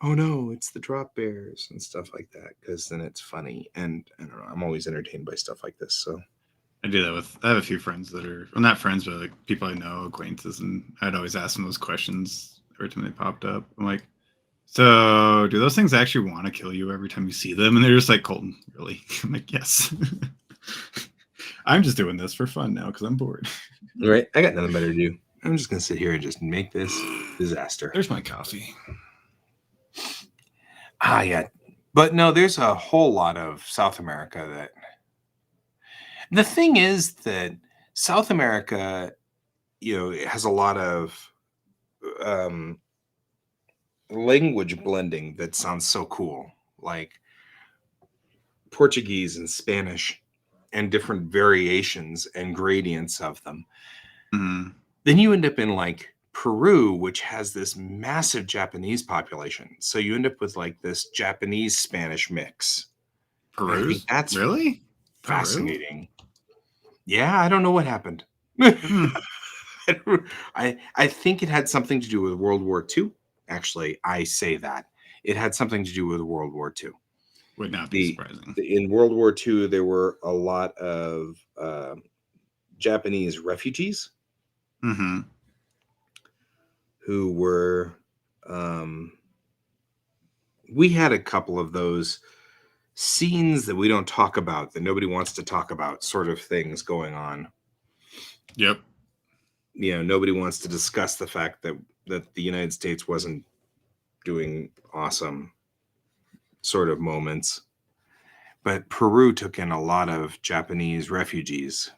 oh no, it's the drop bears and stuff like that, because then it's funny. And I don't know, I'm always entertained by stuff like this. So I do that with. I have a few friends that are, well, not friends, but like people I know, acquaintances, and I'd always ask them those questions every time they popped up. I'm like, so do those things actually want to kill you every time you see them? And they're just like, Colton, really? I'm like, yes. I'm just doing this for fun now because I'm bored. right, I got nothing better to do. I'm just gonna sit here and just make this disaster. There's my coffee. Yeah, but no, there's a whole lot of South America that. The thing is that South America, it has a lot of language blending that sounds so cool, like Portuguese and Spanish and different variations and gradients of them. Mhm. Then you end up in like Peru, which has this massive Japanese population. So you end up with like this Japanese Spanish mix. And I think Peru's? that's Really? Peru? fascinating. Yeah, I don't know what happened. Hmm. I think it had something to do with World War II. Actually, I say that. It had something to do with World War II. Would not be surprising. In World War II, there were a lot of Japanese refugees Mm-hmm. who were. We had a couple of those scenes that we don't talk about, that nobody wants to talk about, sort of things going on. Yep. Nobody wants to discuss the fact that the United States wasn't doing awesome sort of moments. But Peru took in a lot of Japanese refugees.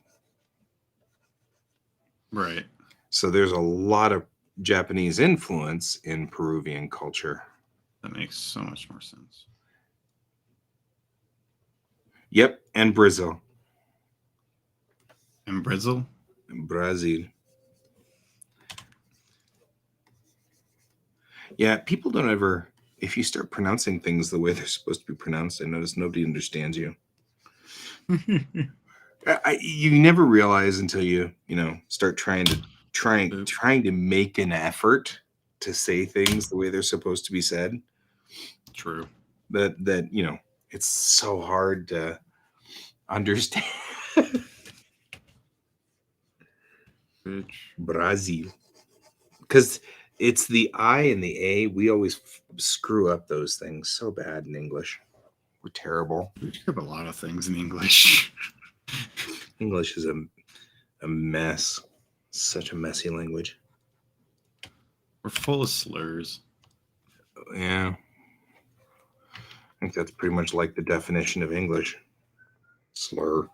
Right. So there's a lot of Japanese influence in Peruvian culture. That makes so much more sense. Yep, and Brazil. And Brazil? Brazil. Yeah, people don't ever, if you start pronouncing things the way they're supposed to be pronounced, I notice nobody understands you. You never realize until you start trying to make an effort to say things the way they're supposed to be said. True. That it's so hard to understand. Bitch. Brazil, because it's the I and the A. We always screw up those things so bad in English. We're terrible. We screw up a lot of things in English. English is a mess. Such a messy language. We're full of slurs. Yeah. I think that's pretty much like the definition of English. Slur.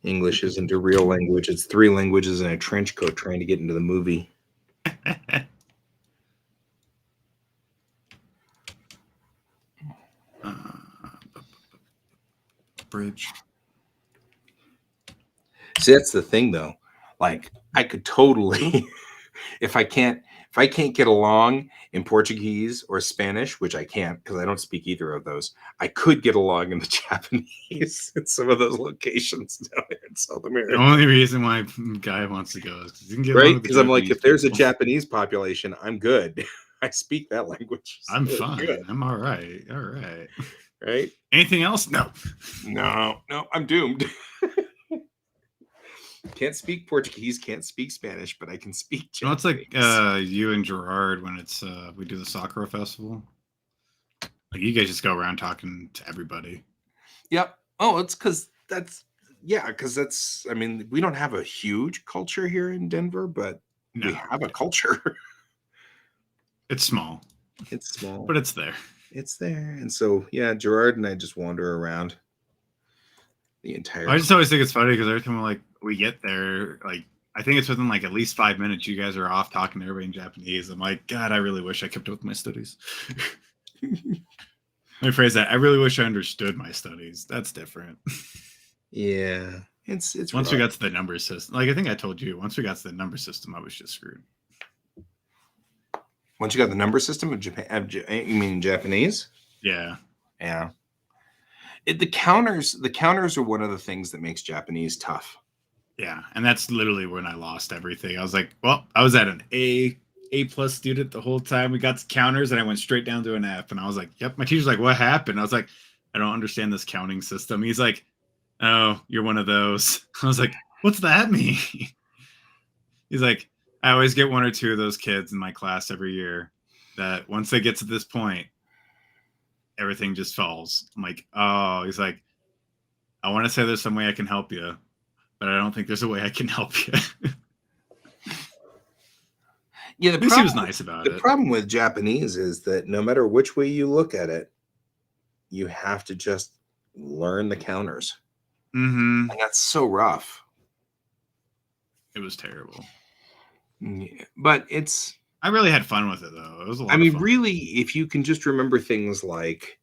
English isn't a real language. It's 3 languages in a trench coat trying to get into the movie. Bridge. See, that's the thing though. Like I could totally if I can't get along in Portuguese or Spanish, which I can't because I don't speak either of those, I could get along in the Japanese in some of those locations down there in South The America. only reason why Guy wants to go is because you can get along Right? with the Because I'm like, Japanese if there's a people. Japanese population, I'm good. I speak that language. so I'm we're fine. good, I'm all right. All right. right? Anything else? No. No, I'm doomed. Can't speak Portuguese, can't speak Spanish, but I can speak No, it's Japanese. like you and Gerard when it's we do the Sakura festival. Like you guys just go around talking to everybody. Yep. Oh, it's because I mean, we don't have a huge culture here in Denver, but No, we have a culture. it's small, It's small, but it's there. it's there. And so, yeah, Gerard and I just wander around the entire. I just always think it's funny because every time we get there, like I think it's within like at least 5 minutes, you guys are off talking to everybody in Japanese. I'm like, God, I really wish I kept up with my studies. Let me phrase that. I really wish I understood my studies. That's different. Yeah, it's Once we rough. got to the number system, like I think I told you, once we got to the number system, I was just screwed. Once you got the number system of Japan, you mean Japanese? Yeah. Yeah. The counters are one of the things that makes Japanese tough. Yeah, and that's literally when I lost everything. I was like, well, I was at an A plus student the whole time. We got to counters and I went straight down to an F. And I was like, yep. My teacher's like, what happened? I was like, I don't understand this counting system. He's like, oh, you're one of those. I was like, what's that mean? He's like, I always get 1 or 2 of those kids in my class every year that once they get to this point, everything just falls. I'm like, oh, he's like, I want to say there's some way I can help you, but I don't think there's a way I can help you. Yeah, At least he was nice about the it. problem with Japanese is that no matter which way you look at it, you have to just learn the counters. Mm-hmm. And that's so rough. It was terrible. Yeah, but it's. I really had fun with it though. It was a lot. I mean, of fun. really, if you can just remember things like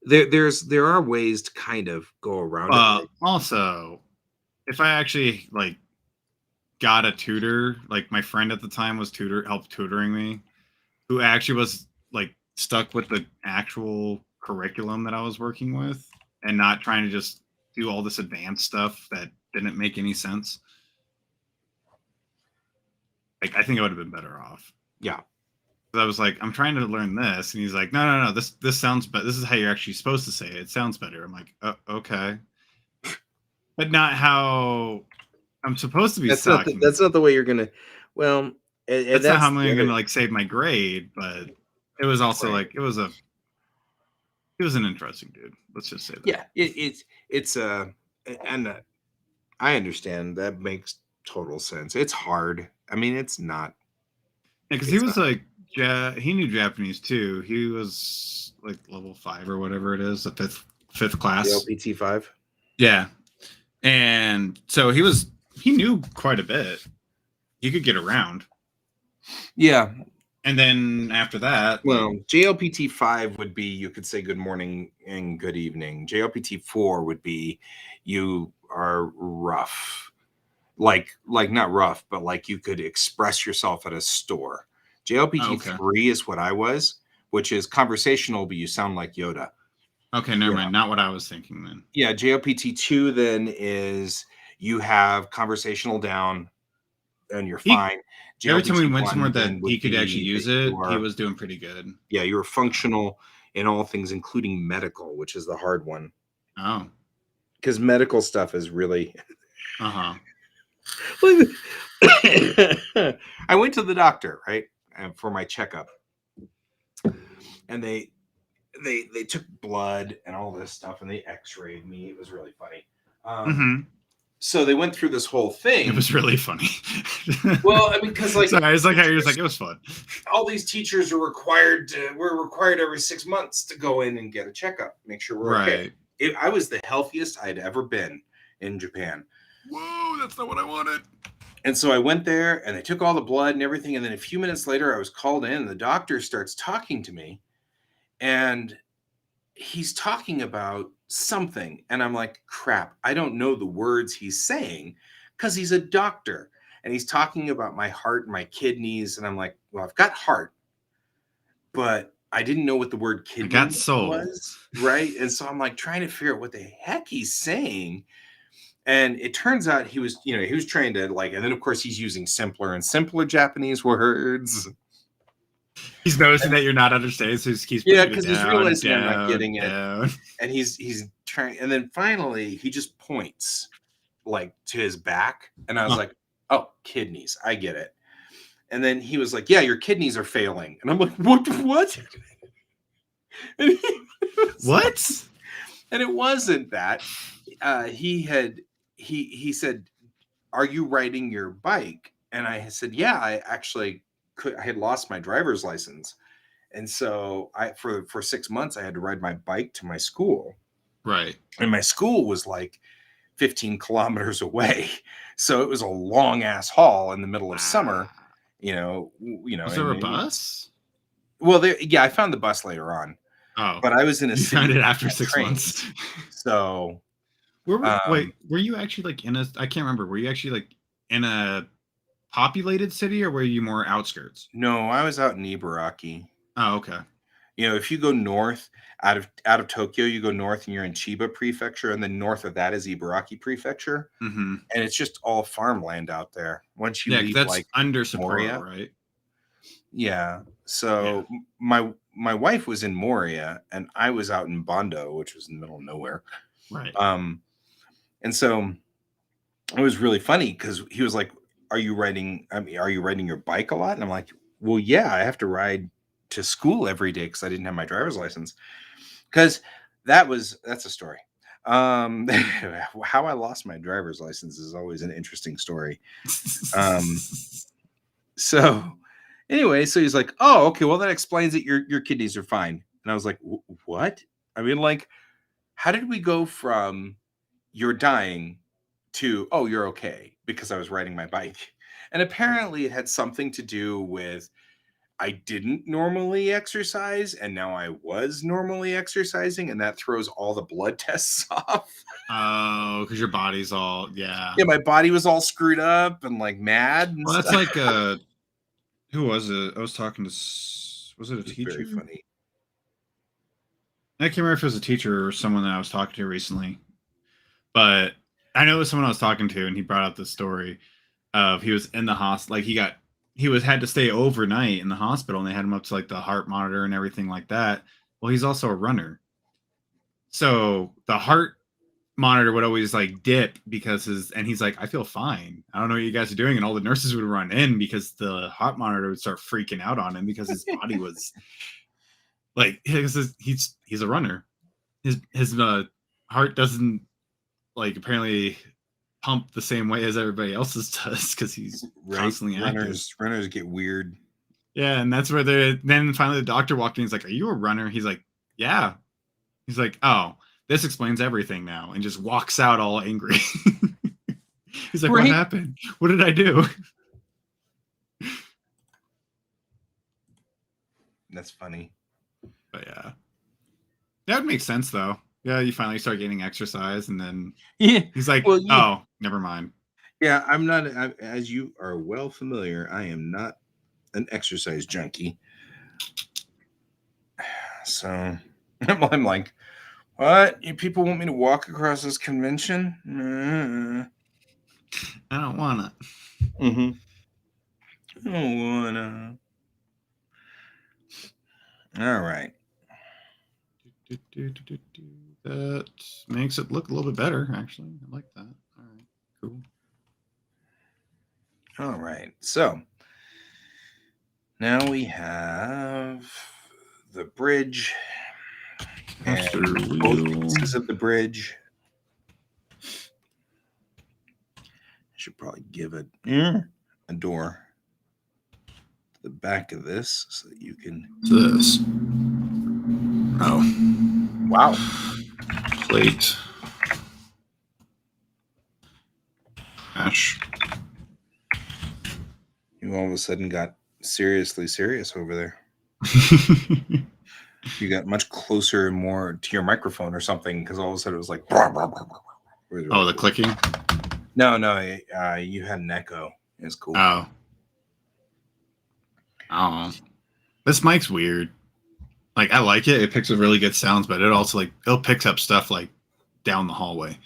there are ways to kind of go around it. Also, if I actually like got a tutor, like my friend at the time was helped tutoring me, who actually was like stuck with the actual curriculum that I was working with and not trying to just do all this advanced stuff that didn't make any sense. Like I think I would have been better off. Yeah. I was like, I'm trying to learn this, and he's like, no, this sounds better. This is how you're actually supposed to say it. It sounds better. I'm like, oh, okay, but not how I'm supposed to be. That's not the way you're gonna. Well, that's not how I'm gonna like save my grade. But it was also Right. like he was an interesting dude. Let's just say that. Yeah, it's and I understand that makes total sense. It's hard. I mean, it's not. Yeah, because he was like, he knew Japanese too. He was like level 5 or whatever it is, the fifth class. LPT 5. Yeah, and so he knew quite a bit. He could get around. Yeah. And then after that, well, JLPT 5 would be you could say good morning and good evening. JLPT 4 would be you are rough. Like not rough, but like you could express yourself at a store. JLPT 3 is what I was, which is conversational, but you sound like Yoda. Okay, never mind. Not what I was thinking then. Yeah, JLPT 2 then is you have conversational down and you're fine. Every time we went somewhere that he could actually use it, he was doing pretty good. Yeah, you were functional in all things, including medical, which is the hard one. Oh. Because medical stuff is really... Uh-huh. I went to the doctor, right, for my checkup. And they took blood and all this stuff, and they x-rayed me. It was really funny. Mhm. So they went through this whole thing. It was really funny. Well, I mean, because like, sorry, it's like how you're just like, it was fun. all these teachers are required every 6 months to go in and get a checkup, make sure we're okay. Right. I was the healthiest I'd ever been in Japan. Whoa, that's not what I wanted. And so I went there and they took all the blood and everything. And then a few minutes later, I was called in and the doctor starts talking to me. And he's talking about something. And I'm like, crap, I don't know the words he's saying because he's a doctor. And he's talking about my heart and my kidneys. And I'm like, well, I've got heart, but I didn't know what the word kidney got soul. was. Right. And so I'm like trying to figure out what the heck he's saying. And it turns out he was trying to like, and then of course he's using simpler and simpler Japanese words. He's noticing that you're not understanding, so he keeps because he's realizing I'm not getting it. Down. And he's trying, and then finally he just points like to his back, and I was like, oh, kidneys, I get it. And then he was like, yeah, your kidneys are failing, and I'm like, what? And What? And it wasn't that. He said, are you riding your bike? And I said, yeah, I actually I had lost my driver's license. And so for 6 months, I had to ride my bike to my school. Right. And my school was like 15 kilometers away. So it was a long ass haul in the middle of summer, Was there a bus? Well, I found the bus later on. Oh, but I was in a city. Found it after 6 months. So wait, were you actually like I can't remember. Were you actually like in a populated city or were you more outskirts? No, I was out in Ibaraki. Oh, okay. If you go north out of Tokyo, you go north and you're in Chiba Prefecture, and then north of that is Ibaraki Prefecture, and it's just all farmland out there. Once you leave, that's like under Sapporo, right? Yeah. So my wife was in Moria, and I was out in Bondo, which was in the middle of nowhere. Right. And so it was really funny because he was like, are you riding your bike a lot? And I'm like, well, yeah, I have to ride to school every day because I didn't have my driver's license. Because that's a story. How I lost my driver's license is always an interesting story. So anyway, so he's like, oh, okay, well, that explains it. Your kidneys are fine. And I was like, what? I mean, like, how did we go from you're dying to, oh, you're okay, because I was riding my bike? And apparently it had something to do with I didn't normally exercise, and now I was normally exercising, and that throws all the blood tests off. Oh, because your body's all, Yeah, my body was all screwed up and like mad. And well, that's like who was it? I was talking to, was it a teacher? Very funny. I can't remember if it was a teacher or someone that I was talking to recently, but I know it was someone I was talking to, and he brought up the story of he was in the hospital, like he had to stay overnight in the hospital, and they had him up to like the heart monitor and everything like that. Well, he's also a runner, so the heart monitor would always like dip because he's like, I feel fine, I don't know what you guys are doing, and all the nurses would run in because the heart monitor would start freaking out on him because his body was like, he's a runner, his heart doesn't like apparently pump the same way as everybody else's does because he's constantly active. Runners get weird. Yeah, and that's where then finally the doctor walked in. He's like, are you a runner? He's like, yeah. He's like, oh, this explains everything now, and just walks out all angry. He's like, what happened? What did I do? That's funny. But yeah, that would make sense though. Yeah, you finally start getting exercise, and then he's like, well, oh, never mind. Yeah, I'm not, as you are well familiar, I am not an exercise junkie. So I'm like, what? You people want me to walk across this convention? I don't want to. I don't want to. All right. That makes it look a little bit better, actually. I like that. All right, cool. All right, so now we have the bridge and both pieces of the bridge. should probably give it a door to the back of this so that you can. This. Oh. Wow. Plate. Ash. You all of a sudden got seriously serious over there. You got much closer and more to your microphone or something because all of a sudden it was like. Oh, the clicking? No, you had an echo. It's cool. Oh. Oh. This mic's weird. Like, I like it. It picks up really good sounds, but it also, like, it picks up stuff, like, down the hallway.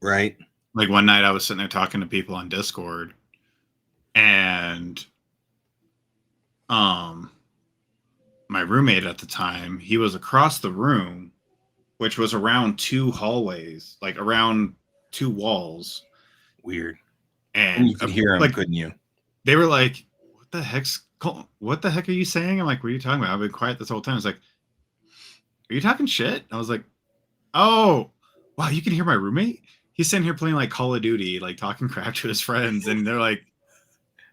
Right. Like, one night I was sitting there talking to people on Discord, and my roommate at the time, he was across the room, which was around 2 hallways, like, around 2 walls. Weird. And you could hear him, like, couldn't you? They were like, what the heck are you saying? I'm like, what are you talking about? I've been quiet this whole time. It's like, are you talking shit? I was like, oh, wow, you can hear my roommate? He's sitting here playing like Call of Duty, like talking crap to his friends. And they're like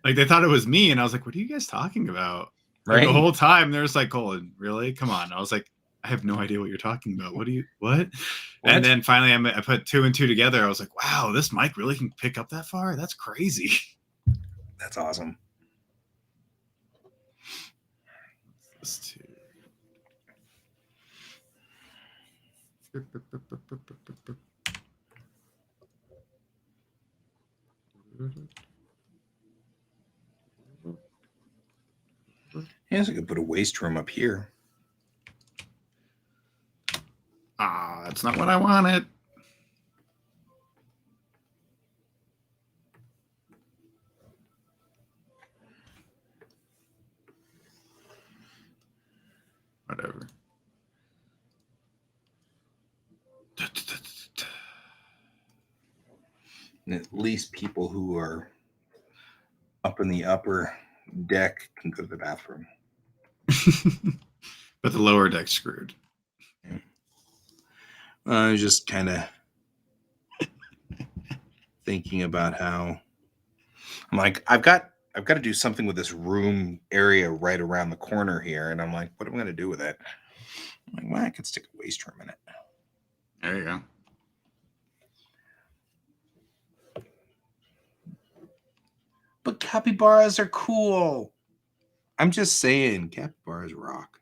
they thought it was me. And I was like, what are you guys talking about? Like, Right. the whole time they're just like, Colin, really? Come on. I was like, I have no idea what you're talking about. What? And then finally I put 2 and 2 together. I was like, wow, this mic really can pick up that far? That's crazy. That's awesome. This too. Yes, I could put a waste room up here. Ah, that's not what I wanted. Whatever. And at least people who are up in the upper deck can go to the bathroom. But the lower deck's screwed. Yeah. I was just kind of thinking about how I'm like, I've got to do something with this room area right around the corner here. And I'm like, what am I going to do with it? I'm like, well, I could stick a waste room in it. There you go. But capybaras are cool. I'm just saying, capybaras rock.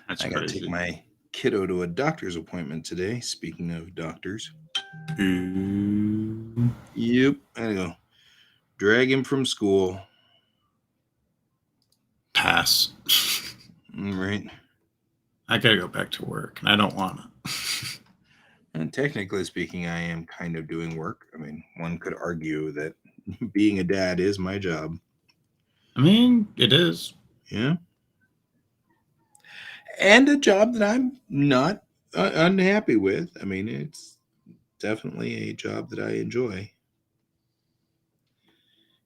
That's I got to crazy. take my kiddo to a doctor's appointment today. Speaking of doctors. Ooh. Yep. I gotta go drag him from school. Pass. Right. I gotta go back to work, and I don't want to. And technically speaking, I am kind of doing work. I mean, one could argue that being a dad is my job. I mean, it is. Yeah. And a job that I'm not unhappy with. I mean, it's definitely a job that I enjoy.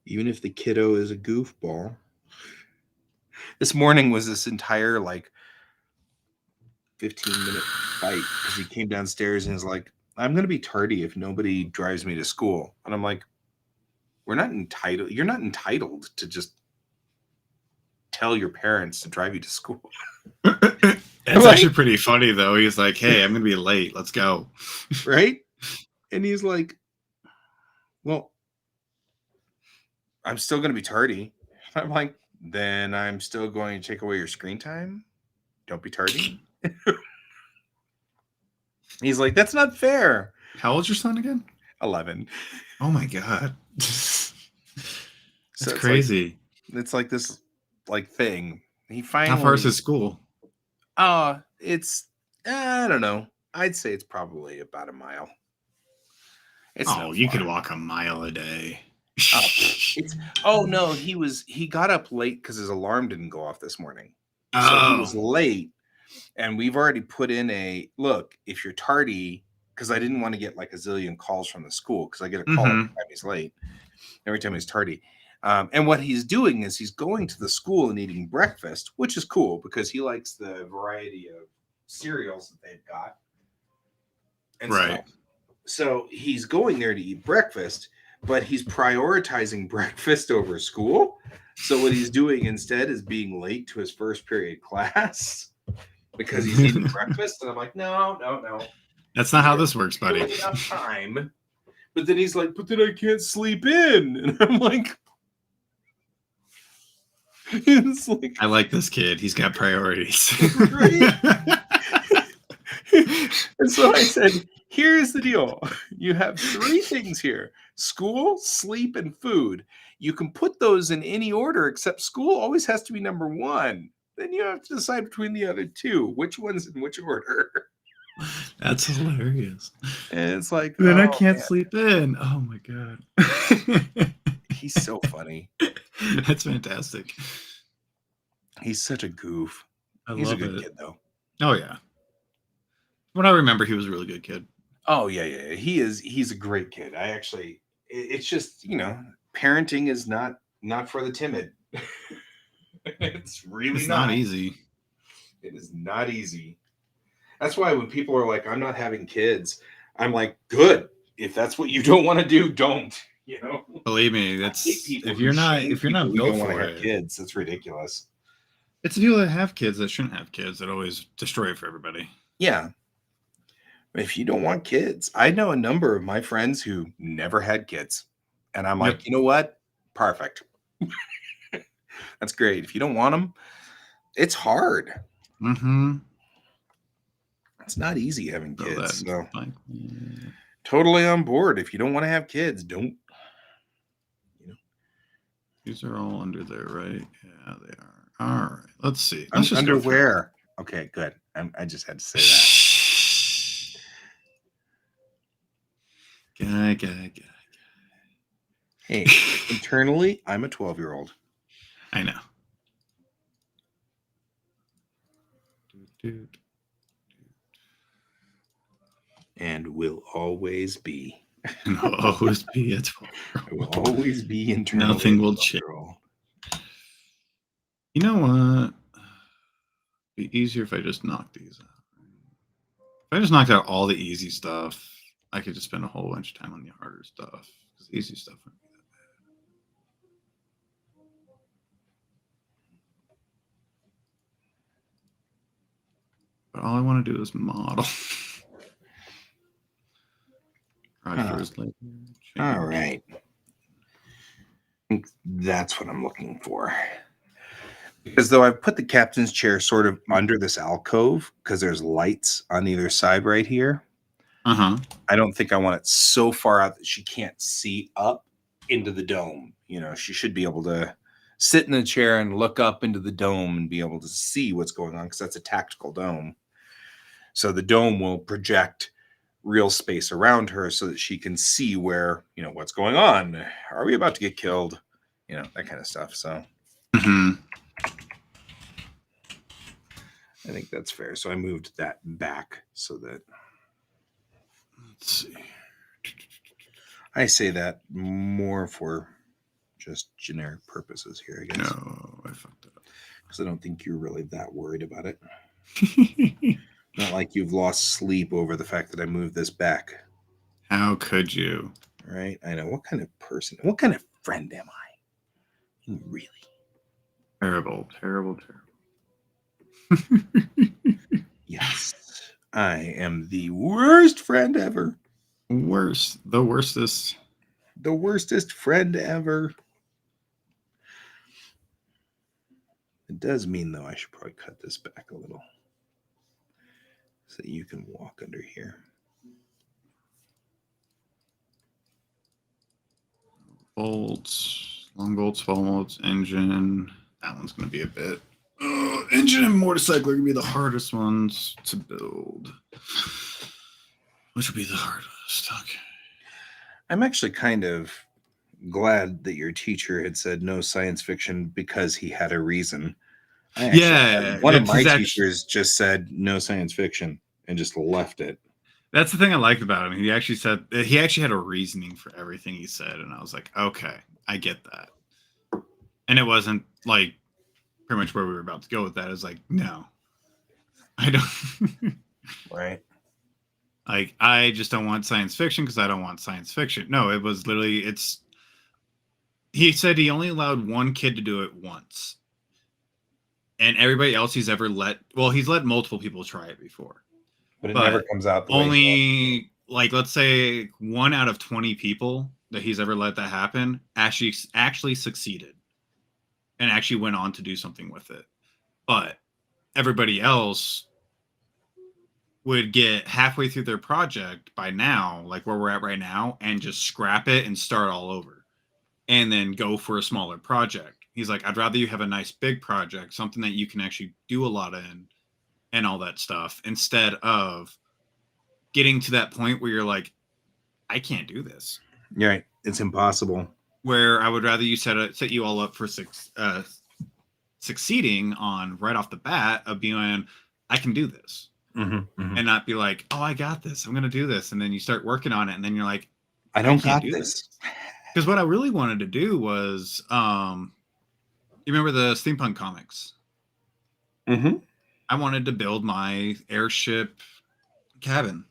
Even if the kiddo is a goofball. This morning was this entire 15-minute fight because he came downstairs and is like, I'm going to be tardy if nobody drives me to school. And I'm like, you're not entitled to just tell your parents to drive you to school. It's Right? actually pretty funny, though. He's like, hey, I'm going to be late. Let's go. Right? And he's like, well, I'm still going to be tardy. I'm like, then I'm still going to take away your screen time. Don't be tardy. He's like, that's not fair. How old's your son again? 11. Oh, my God. That's So crazy. It's like this thing. He finally. How far is his school? It's I don't know. I'd say it's probably about a mile. You could walk a mile a day. No, he got up late because his alarm didn't go off this morning. So he was late, and we've already put in a look. If you're tardy, because I didn't want to get a zillion calls from the school because I get a call every time he's late, every time he's tardy. And what he's doing is he's going to the school and eating breakfast, which is cool because he likes the variety of cereals that they've got. And Right. So he's going there to eat breakfast, but he's prioritizing breakfast over school. So what he's doing instead is being late to his first period class because he's eating breakfast. And I'm like, no. That's not how this works, buddy. Enough time. But then he's like, but then I can't sleep in. And I'm like, it's like, I like this kid. He's got priorities. Right? And so I said, here's the deal. You have 3 things here: school, sleep, and food. You can put those in any order, except school always has to be number 1. Then you have to decide between the other 2, which one's in which order. That's hilarious. And it's like, Then I oh, can't man, sleep in. Oh my god. he's so funny. That's fantastic. He's such a goof. I He's a love good it. kid, though. Oh yeah. When I remember, he was a really good kid. Oh yeah. He is. He's a great kid. It's just, parenting is not for the timid. It's really It's not easy. It is not easy. That's why when people are like, I'm not having kids, I'm like, good. If that's what you don't want to do, don't. Believe me, I that's hate people if who you're not shame if you're not people who built don't for wanna have it. kids. That's ridiculous. It's the people that have kids that shouldn't have kids that always destroy it for everybody. Yeah. If you don't want kids, I know a number of my friends who never had kids. And I'm like, Yep. you know what? Perfect. That's great. If you don't want them, it's hard. Mm-hmm. It's not easy having So kids. that's So like, totally on board. If you don't want to have kids, don't. these are all under there, right? Yeah, they are. All right. Let's see. Let's just go through. Underwear. Okay, good. I just had to say that. Guy. Hey, internally, I'm a 12-year-old. I know. Dude. And will always be. And I'll always be at 12. I will always be internally. Nothing a will change. 12-year-old. You know what? It'd be easier if I just knocked these out. If I just knocked out all the easy stuff, I could just spend a whole bunch of time on the harder stuff. Because the easy stuff wouldn't be that bad. But all I want to do is model. All right. I think that's what I'm looking for. Because though I've put the captain's chair sort of under this alcove because there's lights on either side right here. Uh-huh. I don't think I want it so far out that she can't see up into the dome. She should be able to sit in the chair and look up into the dome and be able to see what's going on because that's a tactical dome. So the dome will project real space around her so that she can see where, what's going on. Are we about to get killed? That kind of stuff. So Mm-hmm. I think that's fair. So I moved that back so that Let's see. I say that more for just generic purposes here, I guess. No, I fucked it Because I don't think you're really that worried about it. up. Not like you've lost sleep over the fact that I moved this back. How could you? Right? I know. What kind of person, what kind of friend am I? Really? Terrible. Yes. I am the worst friend ever. Worst. The worstest. The worstest friend ever. It does mean, though, I should probably cut this back a little so that you can walk under here. Bolts, long bolts, 12 volts, engine. That one's going to be a bit. Engine and motorcycle are going to be the hardest ones to build. Which will be the hardest? Okay. I'm actually kind of glad that your teacher had said no science fiction because he had a reason. One of my teachers just said no science fiction and just left it. That's the thing I liked about him. He actually had a reasoning for everything he said, and I was like, okay, I get that. And it wasn't like pretty much where we were about to go with that. It's like, no, I don't. Right. Like, I just don't want science fiction because I don't want science fiction. No, it was literally, he said he only allowed one kid to do it once. And everybody else he's let multiple people try it before. But it But never comes out the way he wants. Only, like, let's say 1 out of 20 people that he's ever let that happen actually succeeded and actually went on to do something with it. But everybody else would get halfway through their project by now, like where we're at right now, and just scrap it and start all over and then go for a smaller project. He's like, I'd rather you have a nice big project, something that you can actually do a lot in and all that stuff, instead of getting to that point where you're like, I can't do this. You're right. It's impossible. Where I would rather you set you all up for succeeding on right off the bat of being, I can do this. And not be like, oh, I got this. I'm going to do this. And then you start working on it. And then you're like, I don't can't got do this. Because what I really wanted to do was, you remember the steampunk comics? Mm-hmm. I wanted to build my airship cabin.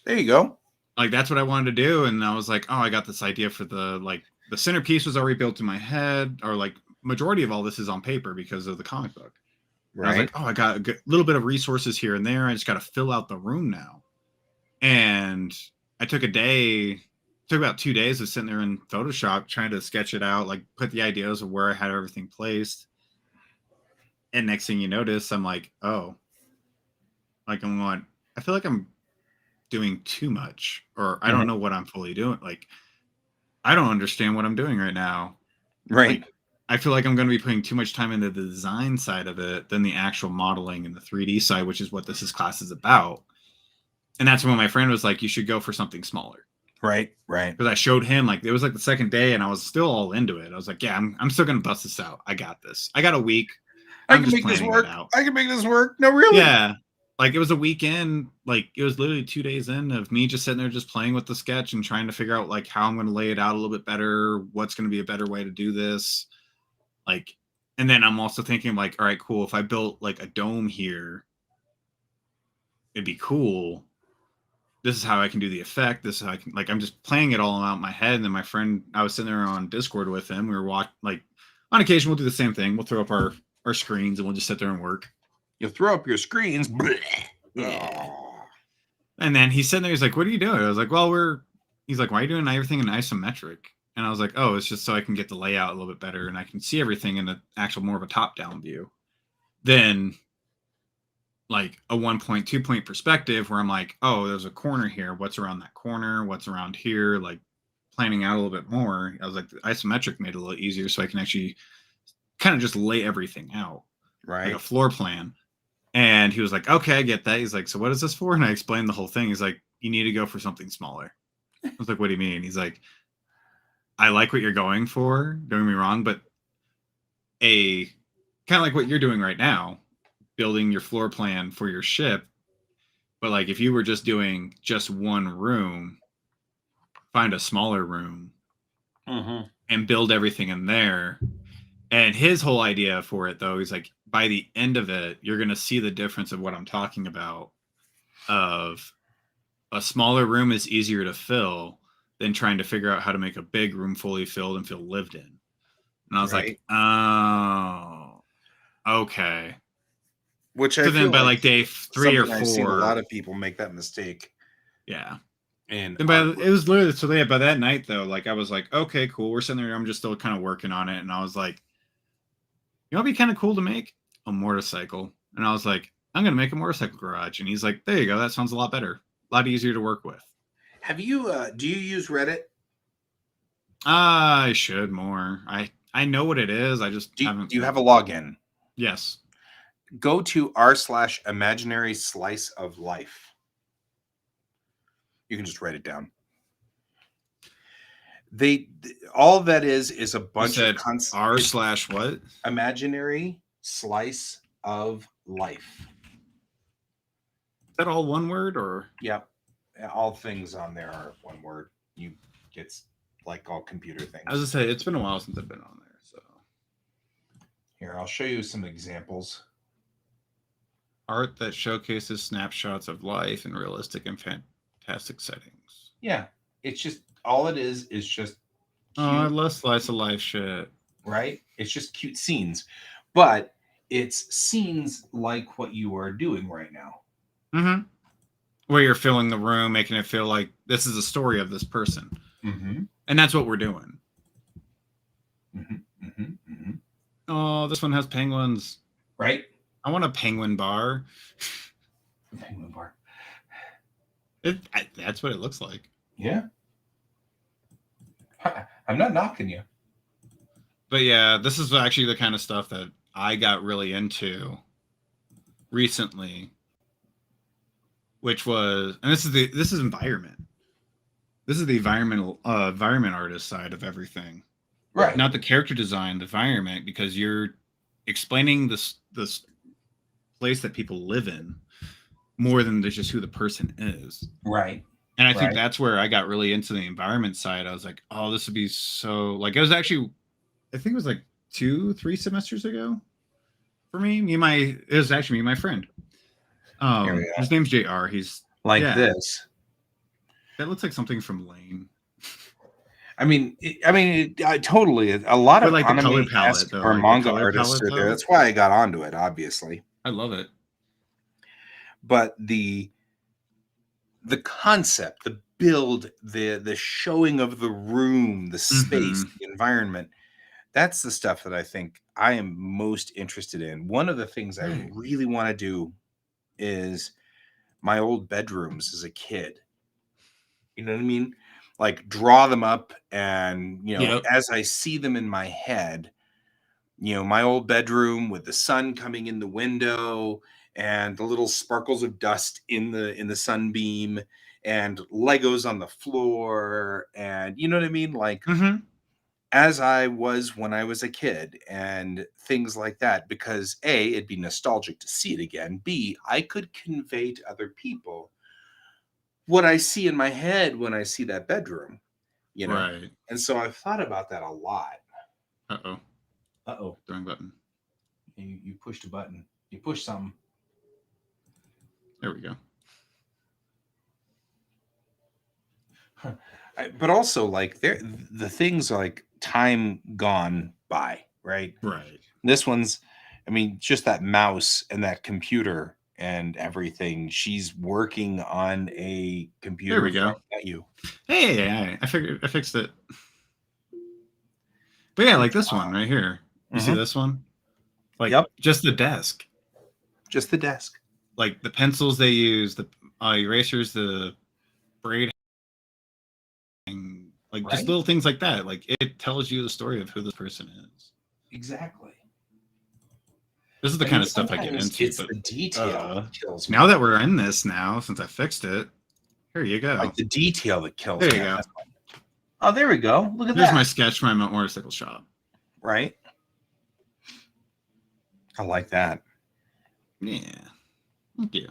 There you go. Like, that's what I wanted to do. And I was like, oh, I got this idea for the centerpiece was already built in my head, or like majority of all this is on paper because of the comic book. Right. I was like, oh, I got a little bit of resources here and there. I just got to fill out the room now. And I took about 2 days of sitting there in Photoshop trying to sketch it out, like put the ideas of where I had everything placed. And next thing you notice, I'm like, oh, like I'm going, I feel like I'm doing too much, or I don't know what I'm fully doing. Like, I don't understand what I'm doing right now. Right. Like, I feel like I'm going to be putting too much time into the design side of it than the actual modeling and the 3D side, which is what this class is about. And that's when my friend was like, you should go for something smaller. Right. Because I showed him, like, it was like the second day and I was still all into it. I was like, yeah, I'm still going to bust this out. I got this. I got a week. I can make this work. I can make this work. No, really? Yeah. Like, it was a weekend. Like, it was literally 2 days in of me just sitting there just playing with the sketch and trying to figure out, like, how I'm going to lay it out a little bit better. What's going to be a better way to do this. Like, and then I'm also thinking, like, all right, cool. If I built like a dome here, it'd be cool. This is how I can do the effect. This is how I can, like, I'm just playing it all out in my head. And then my friend, I was sitting there on Discord with him. We were watching, like, on occasion, we'll do the same thing. We'll throw up our screens and we'll just sit there and work. You'll throw up your screens. Yeah. And then he's sitting there. He's like, what are you doing? I was like, well, he's like, why are you doing everything in isometric? And I was like, oh, it's just so I can get the layout a little bit better and I can see everything in the actual more of a top-down view than like a 1.2 point perspective where I'm like, oh, there's a corner here. What's around that corner? What's around here? Like, planning out a little bit more. I was like, the isometric made it a little easier so I can actually kind of just lay everything out. Right. Like a floor plan. And he was like, okay, I get that. He's like, so what is this for? And I explained the whole thing. He's like, you need to go for something smaller. I was like, what do you mean? He's like, I like what you're going for. Don't get me wrong, but kind of like what you're doing right now, building your floor plan for your ship. But like, if you were just doing just one room, find a smaller room and build everything in there. And his whole idea for it, though, is like, by the end of it, you're going to see the difference of what I'm talking about. Of a smaller room is easier to fill than trying to figure out how to make a big room fully filled and feel lived in. And I was like, oh, okay. Which so then by like day 3 or 4, I've seen a lot of people make that mistake. Yeah. And it was literally, so yeah, by that night though, like I was like, okay, cool. We're sitting there. I'm just still kind of working on it. And I was like, you know, it'd be kind of cool to make a motorcycle. And I was like, I'm going to make a motorcycle garage. And he's like, there you go. That sounds a lot better. A lot easier to work with. Have you, do you use Reddit? I should more. I know what it is. I just haven't. Do you have a login? Yes. Go to r/imaginary slice of life. You can just write it down. All that is a bunch of r/what? Imaginary slice of life. Is that all one word or? Yep. All things on there are one word. It's like all computer things. I was gonna say, it's been a while since I've been on there, so. Here, I'll show you some examples. Art that showcases snapshots of life in realistic and fantastic settings. Yeah, it's just all it is just cute, Oh, I love slice of life shit. right? It's just cute scenes, but it's scenes like what you are doing right now. Mm-hmm. Where you're filling the room, making it feel like this is a story of this person. Mm-hmm. And that's what we're doing. Mm-hmm. Mm-hmm. Mm-hmm. Oh, this one has penguins. Right? I want a penguin bar. Penguin bar. That's what it looks like. Yeah. I'm not knocking you. But yeah, this is actually the kind of stuff that I got really into recently, which was, and this is environment. This is the environment artist side of everything, Right. not the character design, the environment, because you're explaining this place that people live in more than just who the person is. Right. And I think that's where I got really into the environment side. I was like, oh, this would be so, like, it was actually, I think it was like 2-3 semesters ago for me. It was actually me and my friend. His name's JR. He's like this. That looks like something from Lane. I mean, totally. A lot of like the color palette or manga artists are there. That's why I got onto it. Obviously, I love it. But the concept, the build, the showing of the room, the space, the environment, that's the stuff that I think I am most interested in. One of the things I really want to do is my old bedrooms as a kid. You know what I mean? Like draw them up and, as I see them in my head, my old bedroom with the sun coming in the window and the little sparkles of dust in the sunbeam and Legos on the floor. And you know what I mean? Like as I was when I was a kid and things like that, because A, it'd be nostalgic to see it again. B, I could convey to other people what I see in my head when I see that bedroom, Right. And so I've thought about that a lot. Uh-oh. Wrong button. You pushed a button. You pushed something. There we go. But also, like, the things are like time gone by, right? Right. This one's, I mean, just that mouse and that computer and everything. She's working on a computer. There we go. At you. Hey, I fixed it. But yeah, like this one right here. You see this one? Like, just the desk. Just the desk. Like the pencils they use, the erasers, the braid, like just little things like that. Like it tells you the story of who this person is. Exactly. This is the kind of stuff I get into. It's the detail that kills me. Now that we're in this since I fixed it, here you go. Like the detail that kills me. There you go. Oh, there we go. Look at that. Here's my sketch from my motorcycle shop. Right. I like that. Yeah. Thank you.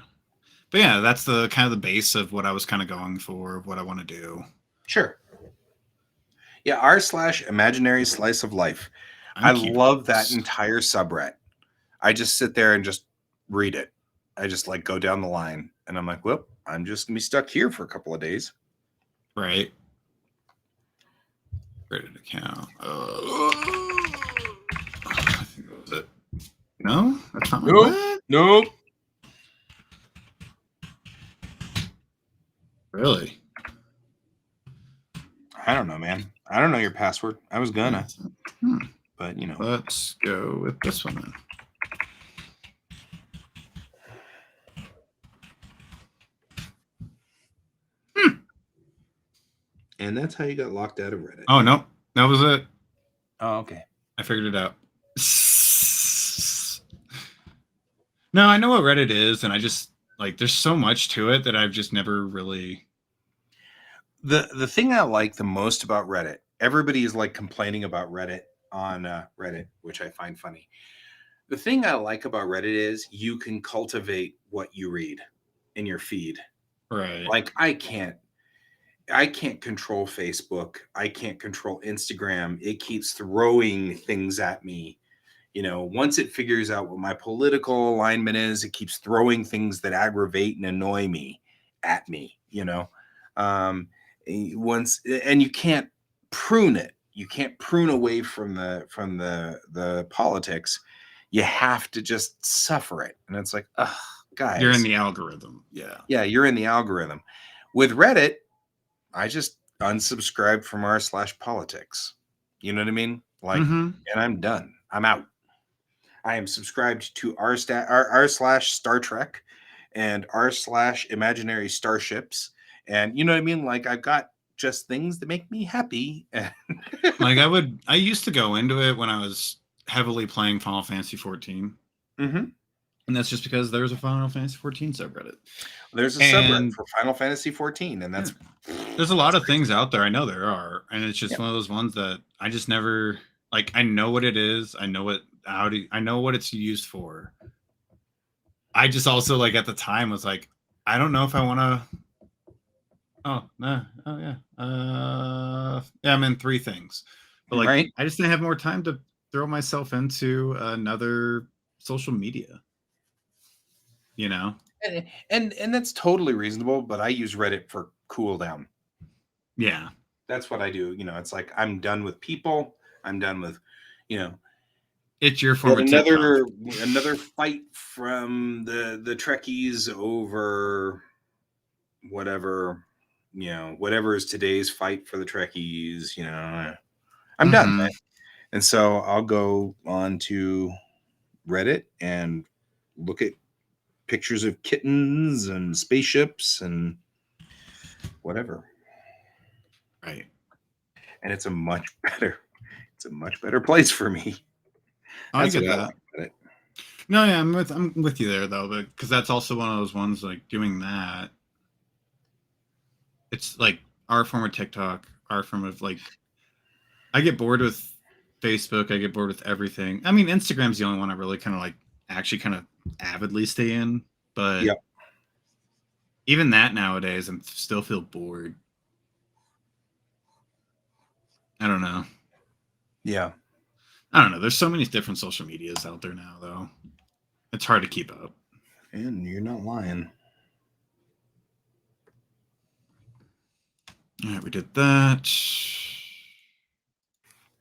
But yeah, that's the kind of the base of what I was kind of going for, what I want to do. Sure. Yeah, r/imaginary slice of life. I love that entire subreddit. I just sit there and just read it. I just like go down the line and I'm like, well, I'm just gonna be stuck here for a couple of days. Right. Created account. I think that was it. No? That's not Nope. Really? I don't know, man. I don't know your password. I was gonna. But, Let's go with this one then. And that's how you got locked out of Reddit. Oh, no. That was it. Oh, okay. I figured it out. No, I know what Reddit is, and I just, like, there's so much to it that I've just never really... The thing I like the most about Reddit, everybody is, like, complaining about Reddit on Reddit, which I find funny. The thing I like about Reddit is you can cultivate what you read in your feed. Right. Like, I can't control Facebook. I can't control Instagram. It keeps throwing things at me, once it figures out what my political alignment is, it keeps throwing things that aggravate and annoy me at me. Once, and you can't prune it. You can't prune away from the politics. You have to just suffer it, and it's like, ugh, guys, You're in the algorithm. Yeah. Yeah, you're in the algorithm. With Reddit, I just unsubscribed from r/politics. You know what I mean? Like, Mhm. and I'm done. I'm out. I am subscribed to r/Star Trek and r/Imaginary Starships, and you know what I mean. Like, I've got just things that make me happy. Like I used to go into it when I was heavily playing Final Fantasy 14. Mm-hmm. And that's just because there's a Final Fantasy 14 subreddit. There's a subreddit for Final Fantasy 14, and that's there's a lot of things out there. I know there are, and it's just Yeah. one of those ones that I just never like. I know what it is. I know I know what it's used for. I just also like at the time was like, I don't know if I want to. Oh no! Oh yeah. Yeah, I'm in 3 things, but like Right. I just didn't have more time to throw myself into another social media. And that's totally reasonable, but I use Reddit for cooldown. Yeah. That's what I do. It's like I'm done with people. I'm done with, It's your form of another fight from the Trekkies over whatever, whatever is today's fight for the Trekkies. I'm done. Man. And so I'll go on to Reddit and look at pictures of kittens and spaceships and whatever. Right. And it's a much better place for me. I get that. No, yeah, I'm with you there though, but because that's also one of those ones like doing that. It's like our form of TikTok, our form of like. I get bored with Facebook. I get bored with everything. I mean, Instagram's the only one I really kind of like actually kind of avidly stay in, but yep. Even that nowadays, I still feel bored. I don't know. Yeah. I don't know. There's so many different social medias out there now, though. It's hard to keep up. And you're not lying. All right, we did that.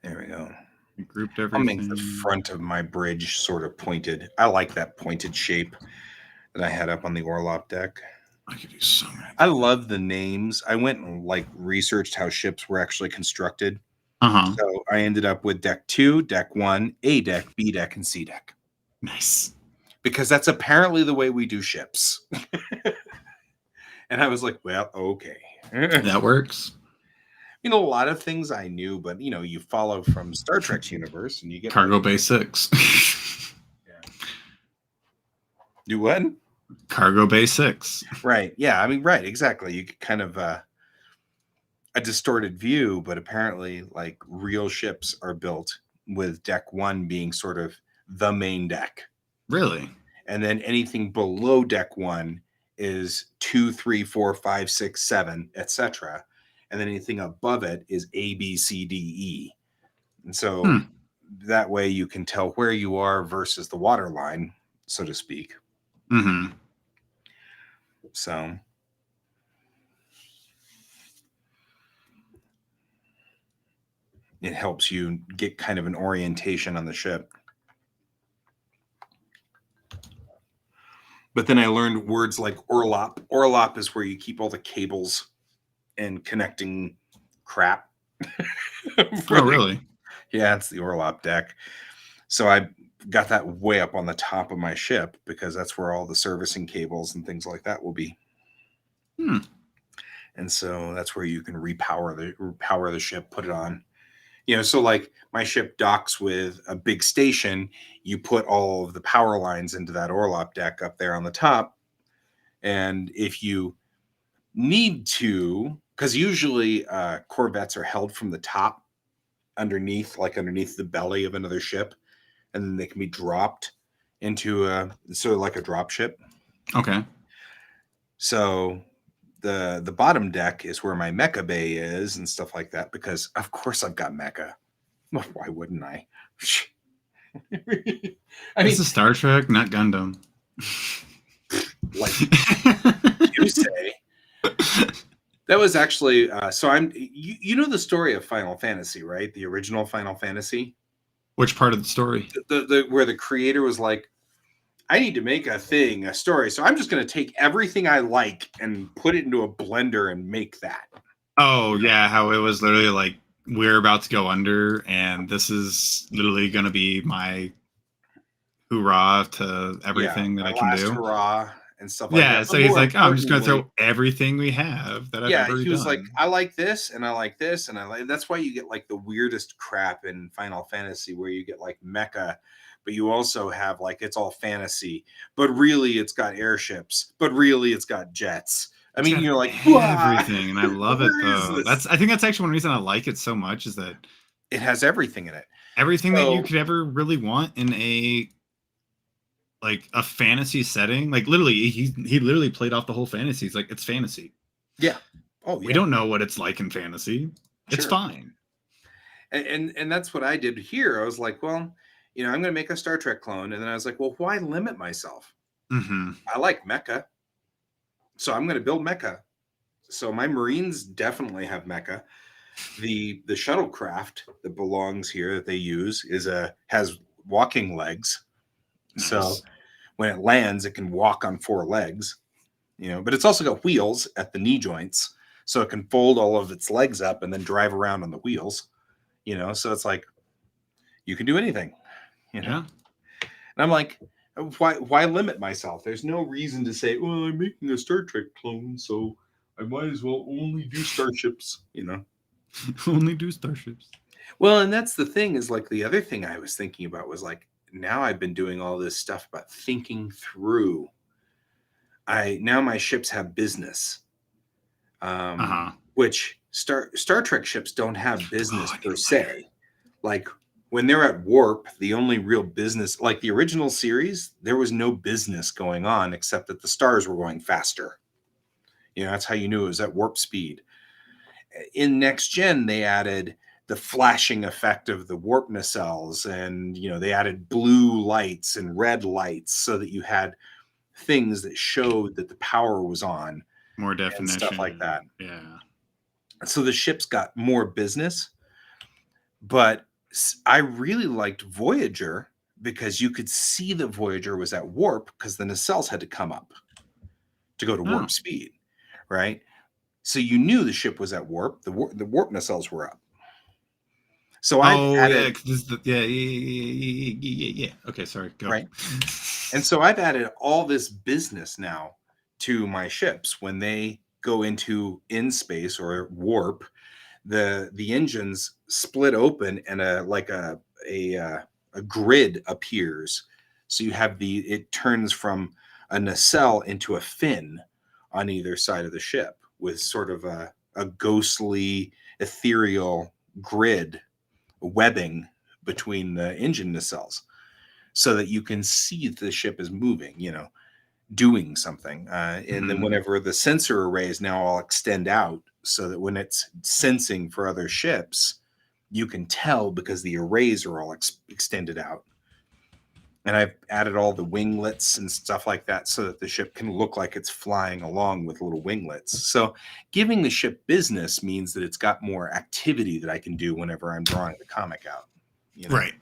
There we go. We grouped everything. I'll make the front of my bridge sort of pointed. I like that pointed shape that I had up on the Orlop deck. I could do so many. I love the names. I went and like researched how ships were actually constructed. So I ended up with deck 2, deck 1, A deck, B deck, and C deck. Nice. Because that's apparently the way we do ships. And I was like, well, okay. That works. A lot of things I knew, but you follow from Star Trek's universe and you get Cargo Bay 6. Yeah. Do what? Cargo Bay 6. Right. Yeah. I mean, right. Exactly. You get kind of a distorted view, but apparently like real ships are built with deck 1 being sort of the main deck. Really? And then anything below deck 1 is 2, 3, 4, 5, 6, 7, etc. And then anything above it is A, B, C, D, E. And so that way you can tell where you are versus the water line, so to speak. Mm-hmm. So it helps you get kind of an orientation on the ship. But then I learned words like Orlop. Orlop is where you keep all the cables and connecting crap. Oh, really? Yeah, it's the Orlop deck. So I got that way up on the top of my ship because that's where all the servicing cables and things like that will be. And so that's where you can repower the ship, put it on. So like my ship docks with a big station, you put all of the power lines into that Orlop deck up there on the top. And if you need to, because usually corvettes are held from the top underneath the belly of another ship, and then they can be dropped into sort of like a drop ship. Okay. So the bottom deck is where my mecha bay is and stuff like that, because of course I've got mecha. Why wouldn't I? I This mean, is Star Trek, not Gundam. like you say, that was actually so you know the story of Final Fantasy, right? The original Final Fantasy, Which part of the story? the where the creator was like, I need to make a story, so I'm just going to take everything I like and put it into a blender and make that. Oh yeah, how it was literally like we're about to go under, and this is literally going to be my hoorah to everything that my I can last do. hurrah and stuff like Yeah, that. so But he's more like, oh, I'm just going to importantly, throw everything we have that I've yeah, ever he was done. like, I like this and I like this and I like. That's why you get like the weirdest crap in Final Fantasy, where you get like mecha, but you also have like it's all fantasy, but really it's got airships, but really it's got jets. I It's mean, got you're like, "Wah! everything, and I love it Where is though. this?" I think that's actually one reason I like it so much is that It has everything in it. everything that you So could ever really want in a like a fantasy setting, like literally he literally played off the whole fantasy. He's like, it's fantasy. yeah, oh We yeah, don't know what it's like in fantasy. It's sure. fine. And that's what I did here. I was like, well, I'm going to make a Star Trek clone, and then I was like, well, why limit myself? Mm-hmm. I like mecha, so I'm going to build mecha. So my Marines definitely have mecha. The shuttlecraft that belongs here that they use has walking legs. Nice. So when it lands, it can walk on 4 legs. But it's also got wheels at the knee joints, so it can fold all of its legs up and then drive around on the wheels. So it's like you can do anything. Yeah. And I'm like, why limit myself? There's no reason to say, well, I'm making a Star Trek clone, so I might as well only do starships. Only do starships. Well, and that's the thing, is like the other thing I was thinking about was like, now I've been doing all this stuff about thinking through. Now my ships have business, which Star Trek ships don't have business per se. Like when they're at warp, the only real business, like the original series, there was no business going on except that the stars were going faster. That's how you knew it was at warp speed. In Next Gen, they added the flashing effect of the warp nacelles, and they added blue lights and red lights so that you had things that showed that the power was on, more definition and stuff like that. Yeah. So the ships got more business, but I really liked Voyager because you could see that Voyager was at warp because the nacelles had to come up to go to warp speed, right? So you knew the ship was at warp. The warp nacelles were up. So yeah. Okay, sorry. Go. Right. And so I've added all this business now to my ships. When they go into in space or warp, the engines split open and a grid appears. So you have it turns from a nacelle into a fin on either side of the ship with sort of a ghostly, ethereal grid webbing between the engine nacelles, so that you can see the ship is moving, doing something. And then whenever the sensor arrays now all extend out, so that when it's sensing for other ships, you can tell because the arrays are all extended out. And I've added all the winglets and stuff like that so that the ship can look like it's flying along with little winglets. So giving the ship business means that it's got more activity that I can do whenever I'm drawing the comic out. Right.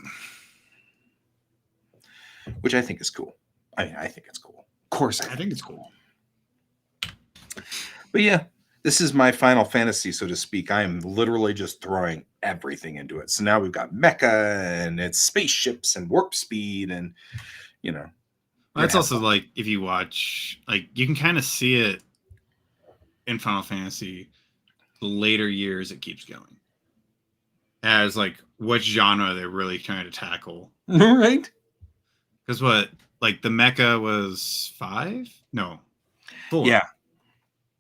Which I think is cool. I mean, I think it's cool. Of course, I think it's cool. But yeah, this is my Final Fantasy, so to speak. I am literally just throwing everything into it. So now we've got mecha and it's spaceships and warp speed and, That's also like, if you watch, like, you can kind of see it in Final Fantasy. The later years, it keeps going. As like what genre they're really trying to tackle. Right. Because what, like the mecha was 5? No, 4. Yeah.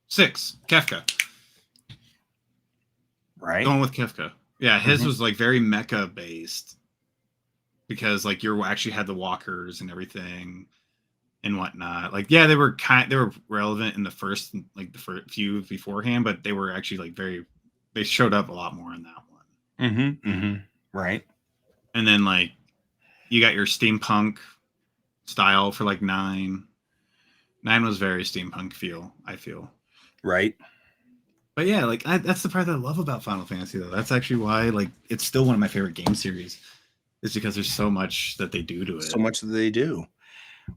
6. Kefka. Right. Going with Kefka. Yeah, his was like very mecha based. Because like you actually had the walkers and everything and whatnot. Like, yeah, they were relevant in the first few beforehand, but they were actually like they showed up a lot more in that one. Right. And then like you got your steampunk style for like 9. 9 was very steampunk I feel. Right. But yeah, like that's the part that I love about Final Fantasy though. That's actually why like it's still one of my favorite game series. Is because there's so much that they do to it. So much that they do.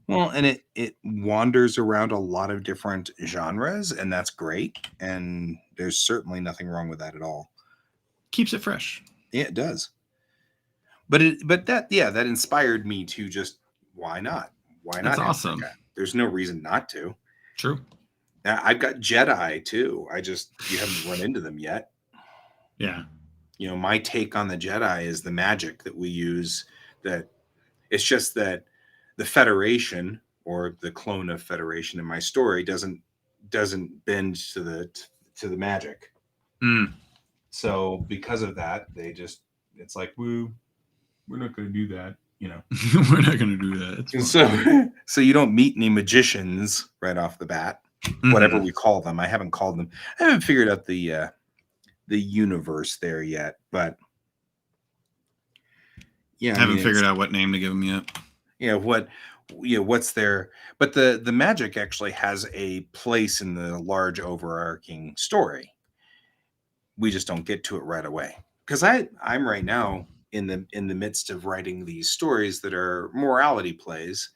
Well, and it wanders around a lot of different genres, and that's great. And there's certainly nothing wrong with that at all. Keeps it fresh. Yeah, it does. But that inspired me to just why not? Why not? That's awesome. There's no reason not to. True. Now, I've got Jedi too. You haven't run into them yet. Yeah. You know, my take on the Jedi is the magic that we use. That it's just that the Federation, or the clone of Federation in my story, doesn't bend to the magic. Mm. So because of that, it's like, we're not going to do that, you know. We're not going to do that. So you don't meet any magicians right off the bat, whatever we call them. I haven't figured out the universe there yet, but yeah, I haven't figured out what name to give them yet. Yeah, what's there? But the magic actually has a place in the large overarching story. We just don't get to it right away, because I'm right now in the midst of writing these stories that are morality plays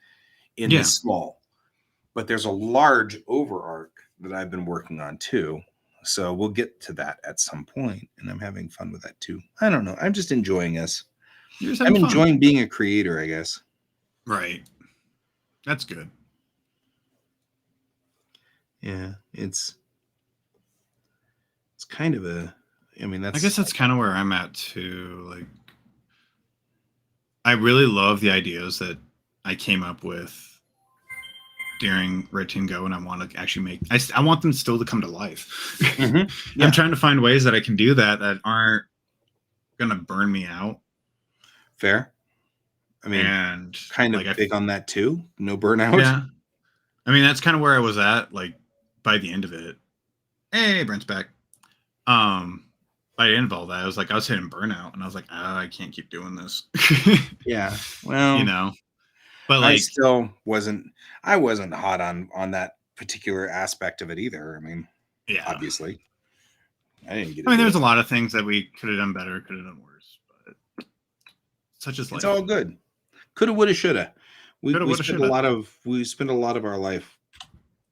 in the small, but there's a large overarch that I've been working on too. So we'll get to that at some point, and I'm having fun with that too. I don't know. I'm just enjoying this. I'm enjoying being a creator, I guess. Right. That's good. Yeah, it's kind of I guess that's kind of where I'm at too. Like, I really love the ideas that I came up with during Red Team Go, and I want to actually I want them still to come to life. Mm-hmm. Yeah. I'm trying to find ways that I can do that aren't gonna burn me out. Fair. I mean, and kind of big on that too. No burnout. Yeah. I mean, that's kind of where I was at, like, by the end of it. Hey, Brent's back. By the end of all that, I was hitting burnout, and I was like, I can't keep doing this. Yeah. Well, you know, but like, I wasn't hot on that particular aspect of it either. I mean, yeah, obviously. I didn't get it. There's a lot of things that we could have done better, could have done worse, but such as life. It's all good. Coulda, woulda, shoulda. We spent a lot of our life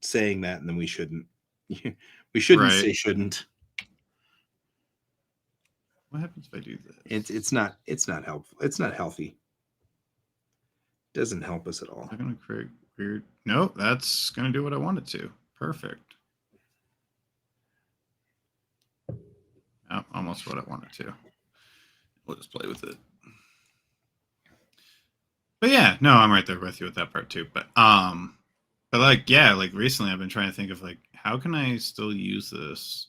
saying that, and then we shouldn't. We shouldn't say shouldn't. What happens if I do this? It's not helpful. It's not healthy. It doesn't help us at all. I'm gonna create weird. No, that's gonna do what I want it to. Perfect. Oh, almost what I wanted to. We'll just play with it. But yeah, no, I'm right there with you with that part too. But like, yeah, like recently I've been trying to think of like, how can I still use this?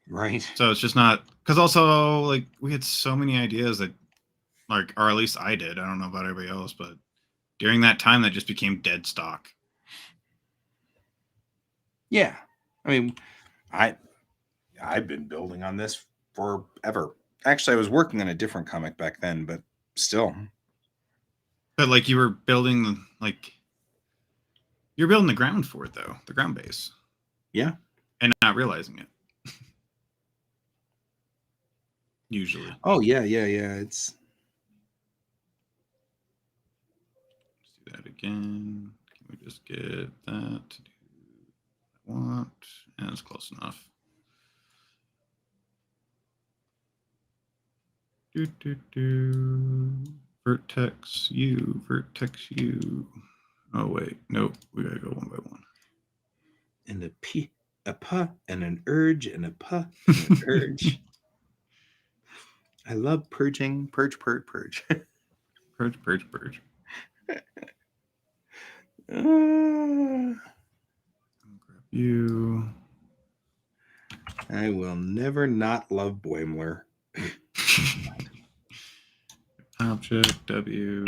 Right. So it's just not, because also like we had so many ideas that, like, or at least I did. I don't know about everybody else, but during that time that just became dead stock. Yeah. I mean, I've been building on this forever. Actually, I was working on a different comic back then, but still. But like you were building, like, you're building the ground for it though, the ground base. Yeah. And not realizing it. Usually. Oh yeah. It's. Let's do that again. Can we just get that to do what I want? And it's close enough. Vertex you. Oh wait, nope. We gotta go one by one. And a puh, and an urge, and a puh, and an urge. I love purging. Purge. Purge. Grab you. I will never not love Boimler. Object W.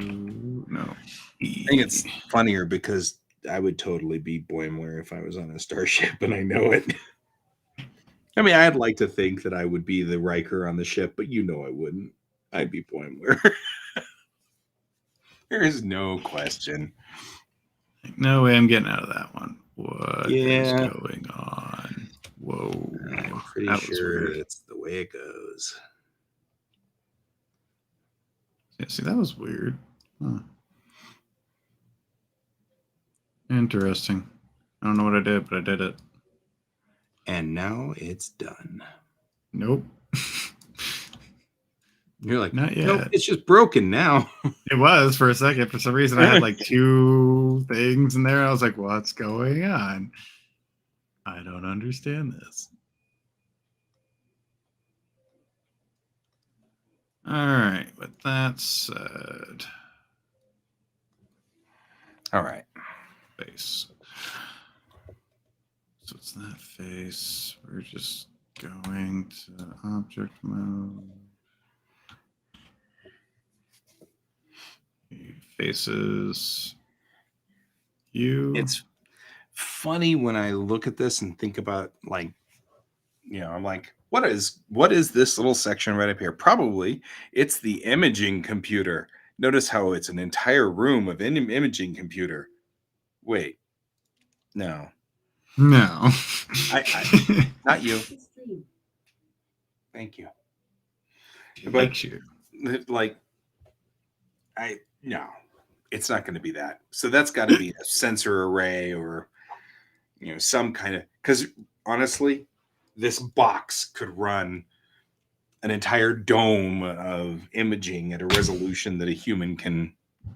No. I think it's funnier because I would totally be Boimler if I was on a starship, and I know it. I mean, I'd like to think that I would be the Riker on the ship, but I wouldn't. I'd be Boimler. There's no question. Like, no way I'm getting out of that one. What is Yeah. going on? Whoa. I'm pretty That was sure weird. that's the way it goes. Yeah, see, that was weird. Huh. Interesting. I don't know what I did, but I did it. And now it's done. Nope. You're like, Not yet. nope, it's just broken now. It was for a second. For some reason, I had like 2 things in there. I was like, what's going on? I don't understand this. All right. With that said, All right. face. So it's that face. We're just going to object mode. Faces. You. It's funny when I look at this and think about, like, I'm like, what is this little section right up here? Probably it's the imaging computer. Notice how it's an entire room of imaging computer. Wait, no, No. not you. Thank you. But Likes you. like, no, it's not going to be that. So that's got to be a sensor array or some kind of, because honestly, this box could run an entire dome of imaging at a resolution that a human can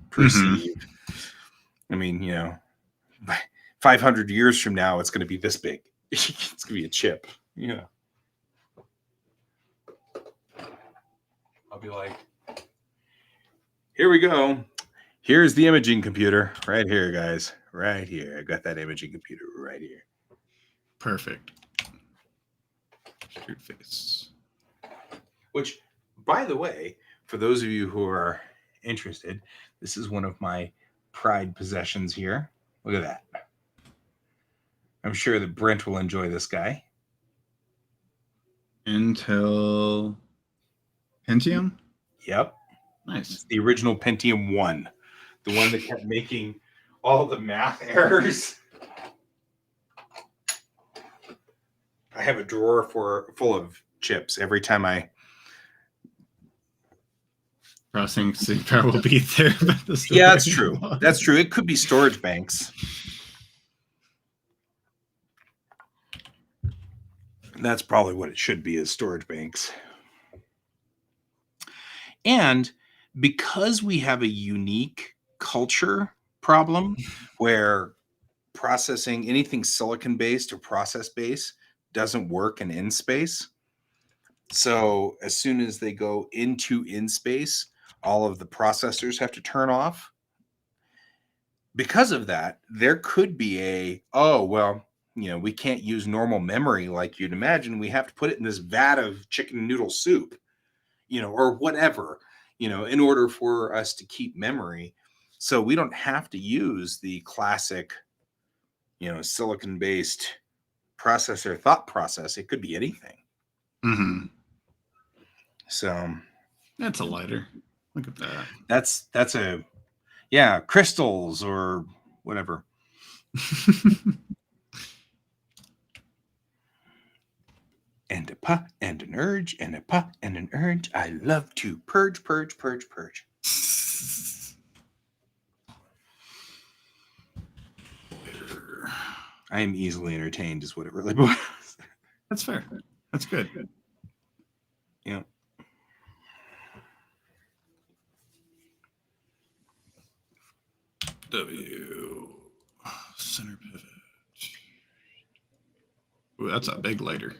perceive. I mean, 500 years from now, it's going to be this big. It's going to be a chip. Yeah. I'll be like, here we go. Here's the imaging computer right here, guys. Right here. I got that imaging computer right here. Perfect. Shoot face. Which, by the way, for those of you who are interested, this is one of my pride possessions here. Look at that. I'm sure that Brent will enjoy this guy. Intel Pentium? Yep. Nice. It's the original Pentium 1. The one that kept making all the math errors. I have a drawer full of chips every time I... Processing power will be there. Yeah, that's true. That's true. It could be storage banks. That's probably what it should be, is storage banks. And because we have a unique culture problem where processing anything silicon based or process based doesn't work in space. So as soon as they go into in space, all of the processors have to turn off. Because of that, there could be we can't use normal memory like you'd imagine. We have to put it in this vat of chicken noodle soup, or whatever, in order for us to keep memory. So we don't have to use the classic, silicon-based processor thought process. It could be anything. Mm-hmm. So that's a lighter. Look at that. That's a crystals or whatever. And a puh and an urge and a puh and an urge. I love to purge, purge, purge, purge. I am easily entertained, is what it really was. That's fair. That's good. Yeah. W center pivot. Ooh, that's a big lighter.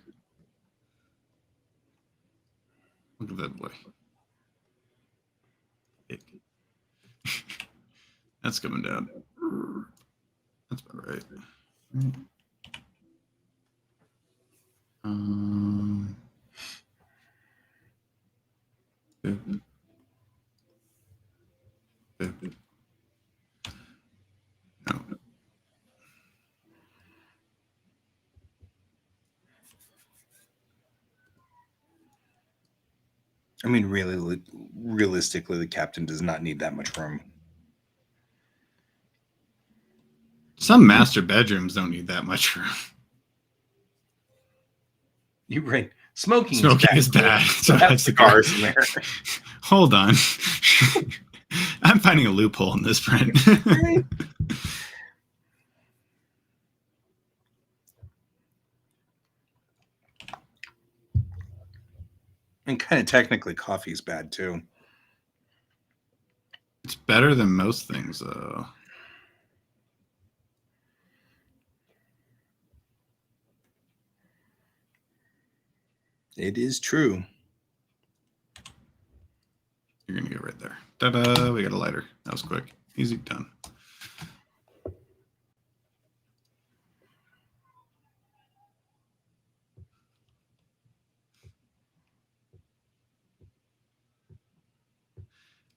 Look at that boy. Big. That's coming down. That's about right. No. I mean, really, realistically, the captain does not need that much room. Some master bedrooms don't need that much room. You right. Smoking Smoking is bad. So Have cigars in there. Hold on. I'm finding a loophole in this print. And kind of technically, coffee is bad too. It's better than most things, though. It is true. You're gonna get right there. Ta-da! We got a lighter. That was quick. Easy done.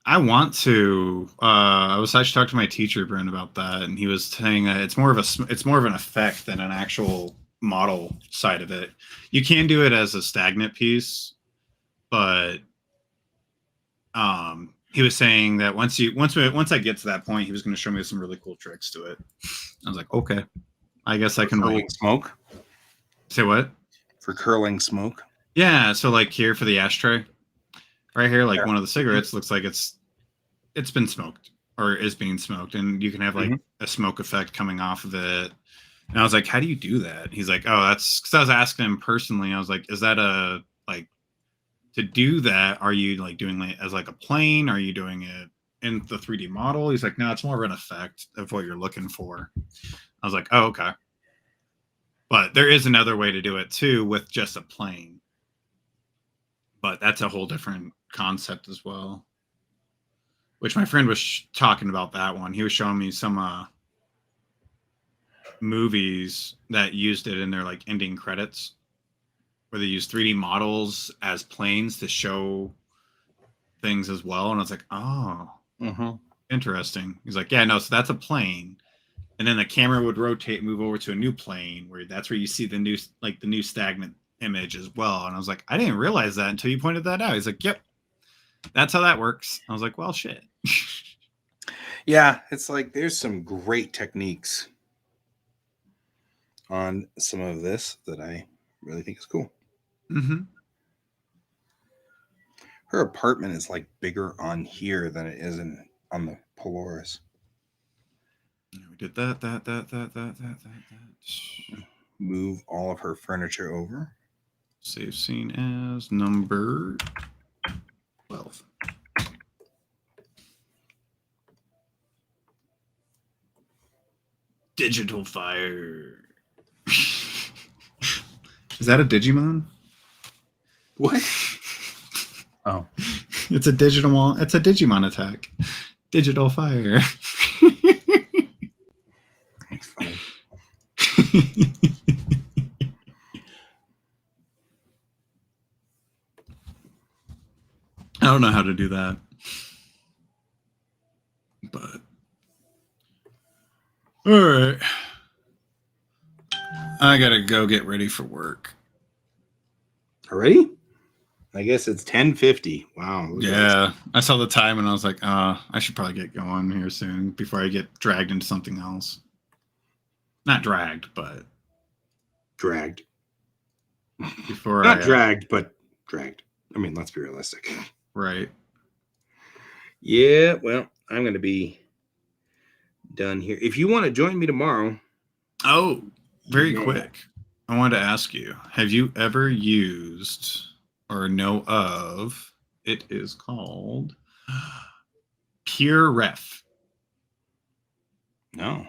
I want to. I was actually talking to my teacher, Brent, about that, and he was saying that it's more of an effect than an actual model side of it. You can do it as a stagnant piece, but he was saying that once I get to that point, he was going to show me some really cool tricks to it. I was like, okay, I guess I can wait. Smoke. Say what? For curling smoke. Yeah. So like here for the ashtray, right here, like one of the cigarettes looks like it's been smoked or is being smoked, and you can have like a smoke effect coming off of it. And I was like, how do you do that? He's like, oh, that's because I was asking him personally. I was like, is that a like to do that? Are you like doing it as like a plane? Are you doing it in the 3D model? He's like, no, it's more of an effect of what you're looking for. I was like, oh, okay. But there is another way to do it too with just a plane. But that's a whole different concept as well. Which my friend was talking about that one. He was showing me some movies that used it in their like ending credits, where they use 3D models as planes to show things as well. And I was like, oh, interesting. He's like, yeah, no, so that's a plane. And then the camera would rotate and move over to a new plane where that's where you see the new stagnant image as well. And I was like, I didn't realize that until you pointed that out. He's like, yep, that's how that works. I was like, well, shit. Yeah, it's like there's some great techniques on some of this that I really think is cool. Her apartment is like bigger on here than it is on the Polaris. We did that. Move all of her furniture over. Save scene as number 12. Digital fire. Is that a Digimon? What? Oh. It's a Digimon attack. Digital fire. That's funny. I don't know how to do that. But all right. I gotta go get ready for work. Already? I guess it's 10:50. Wow. Yeah. I saw the time and I was like, I should probably get going here soon before I get dragged into something else. Not dragged, but dragged. Before Not dragged, but dragged. I mean, let's be realistic. Right. Yeah, well, I'm going to be done here. If you want to join me tomorrow. Oh, very quick. I wanted to ask you, have you ever used or know of, it is called PureRef. No.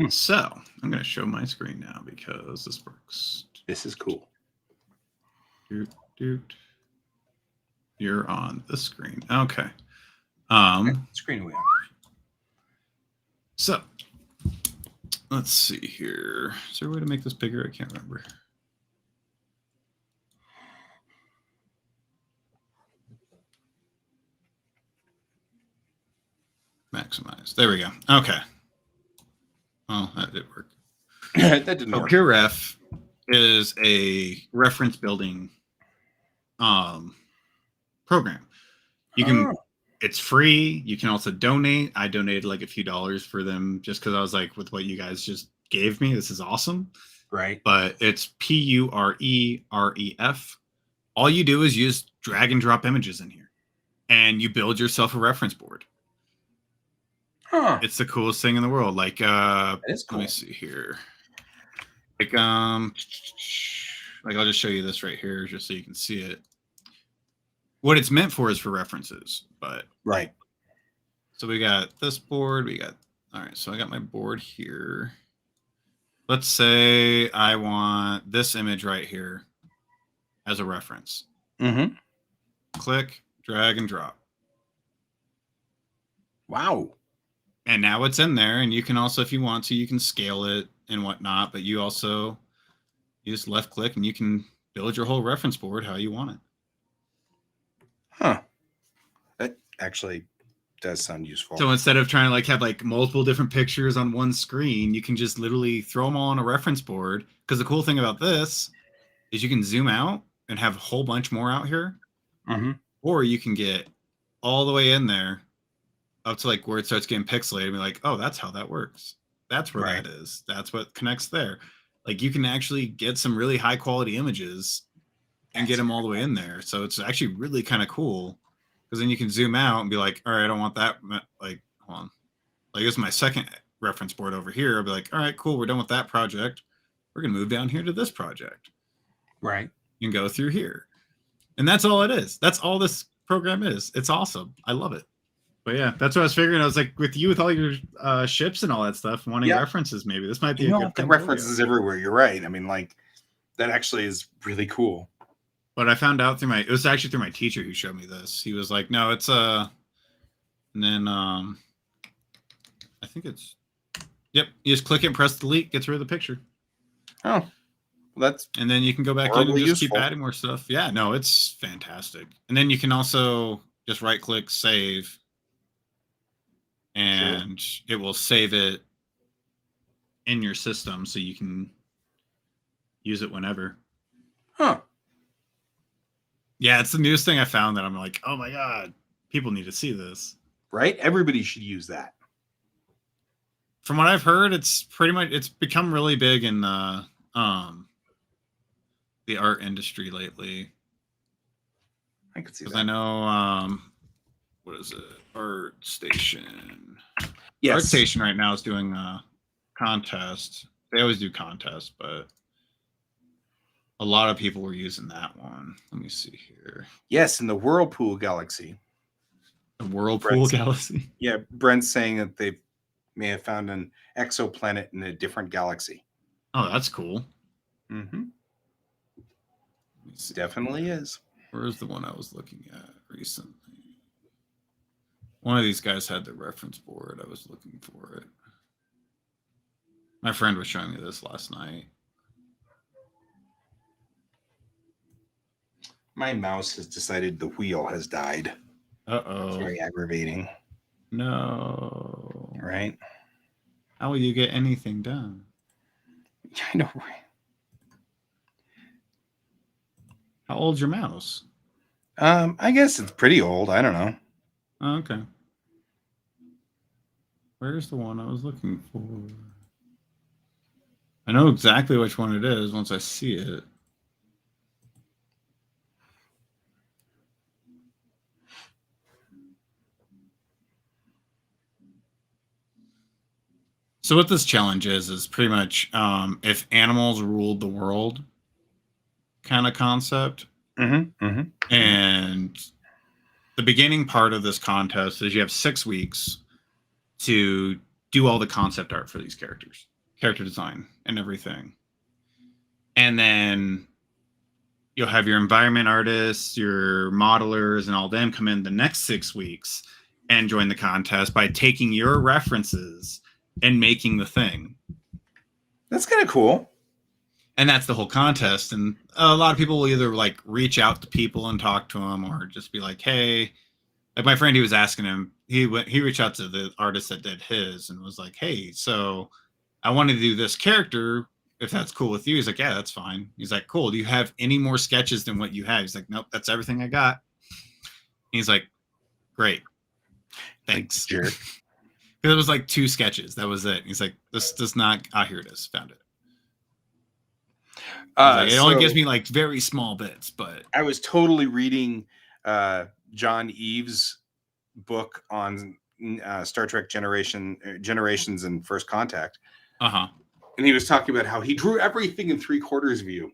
So I'm going to show my screen now because this works. This is cool. You're on the screen. Okay. Screen away. So let's see here. Is there a way to make this bigger? I can't remember. Maximize. There we go. Okay. Well, that did work. That didn't work. PureRef is a reference building program. You can it's free. You can also donate. I donated like a few dollars for them just because I was like, with what you guys just gave me, this is awesome. Right. But it's PUREREF. All you do is use drag and drop images in here, and you build yourself a reference board. Huh. It's the coolest thing in the world. Like, That is cool. let me see here. Like, like I'll just show you this right here, just so you can see it. What it's meant for is for references, but Right. so we got this board. All right. So I got my board here. Let's say I want this image right here as a reference. Mm-hmm. Click, drag, and drop. Wow. And now it's in there, and you can also, if you want to, you can scale it and whatnot, but you just left click and you can build your whole reference board how you want it. Huh. That actually does sound useful. So instead of trying to like have like multiple different pictures on one screen, you can just literally throw them all on a reference board. Because the cool thing about this is you can zoom out and have a whole bunch more out here, Mm-hmm. or you can get all the way in there up to like where it starts getting pixelated and be like, oh, that's how that works. That's where Right. that is. That's what connects there. Like you can actually get some really high quality images and get them all the way in there. So it's actually really kind of cool because then you can zoom out and be like, all right, I don't want that. Like, hold on. Like this is my second reference board over here. I'll be like, all right, cool. We're done with that project. We're going to move down here to this project. Right. You can go through here. And that's all it is. That's all this program is. It's awesome. I love it. But yeah, that's what I was figuring. I was like, with you, with all your ships and all that stuff, wanting Yeah. references, maybe this might be You a know, good the thing. references everywhere. You're right. I mean, like, that actually is really cool. But I found out it was actually through my teacher who showed me this. He was like, no, it's and then I think it's, yep, you just click it and press delete, gets rid of the picture. Oh, well, and then you can go back in and horribly just keep useful. adding more stuff. Yeah, no, it's fantastic. And then you can also just right click, save, and it will save it in your system so you can use it whenever. Huh. Yeah, it's the newest thing I found that I'm like, oh my God, people need to see this. Right? Everybody should use that. From what I've heard, it's become really big in the art industry lately. I could see Because that. I know what is it? ArtStation. Yes. ArtStation right now is doing a contest. They always do contests, but a lot of people were using that one. Let me see here. Yes, in the Whirlpool Galaxy. The Whirlpool Brent's- Galaxy. Yeah, Brent's saying that they may have found an exoplanet in a different galaxy. Oh, that's cool. Mm-hmm. Let me see. Definitely is. Where's the one I was looking at recently? One of these guys had the reference board. I was looking for it. My friend was showing me this last night. My mouse has decided the wheel has died. It's Uh-oh. very aggravating, No. right? How will you get anything done? I know, right? How old's your mouse? I guess it's pretty old. I don't know. Oh, okay. Where's the one I was looking for? I know exactly which one it is once I see it. So what this challenge is pretty much if animals ruled the world kind of concept. Mm-hmm. Mm-hmm. And the beginning part of this contest is you have 6 weeks to do all the concept art for these characters, character design and everything. And then you'll have your environment artists, your modelers, and all them come in the next 6 weeks and join the contest by taking your references and making the thing. That's kind of cool. And that's the whole contest. And a lot of people will either like reach out to people and talk to them, or just be like, hey, like my friend, he was asking him, he reached out to the artist that did his and was like, hey, so I wanted to do this character. If that's cool with you. He's like, yeah, that's fine. He's like, cool. Do you have any more sketches than what you have? He's like, nope, that's everything I got. He's like, great. Thanks. Jerk. It was like 2 sketches. That was it. He's like, this does not. Ah, here it is. Found it. It only gives me like very small bits, but I was totally reading John Eves' book on Star Trek Generations and First Contact. And he was talking about how he drew everything in 3/4 view.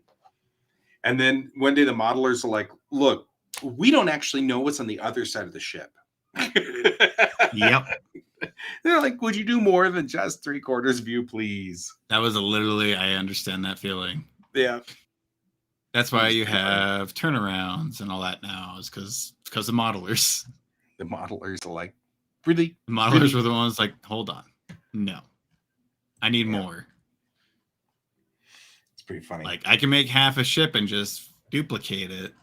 And then one day the modelers are like, look, we don't actually know what's on the other side of the ship. Yep. They're like, would you do more than just 3/4 view, please? That was literally, I understand that feeling. Yeah. That's why you have turnarounds and all that now, is because of modelers. The modelers are like, really? The modelers were the ones like, hold on. No. I need more. It's pretty funny. Like, I can make half a ship and just duplicate it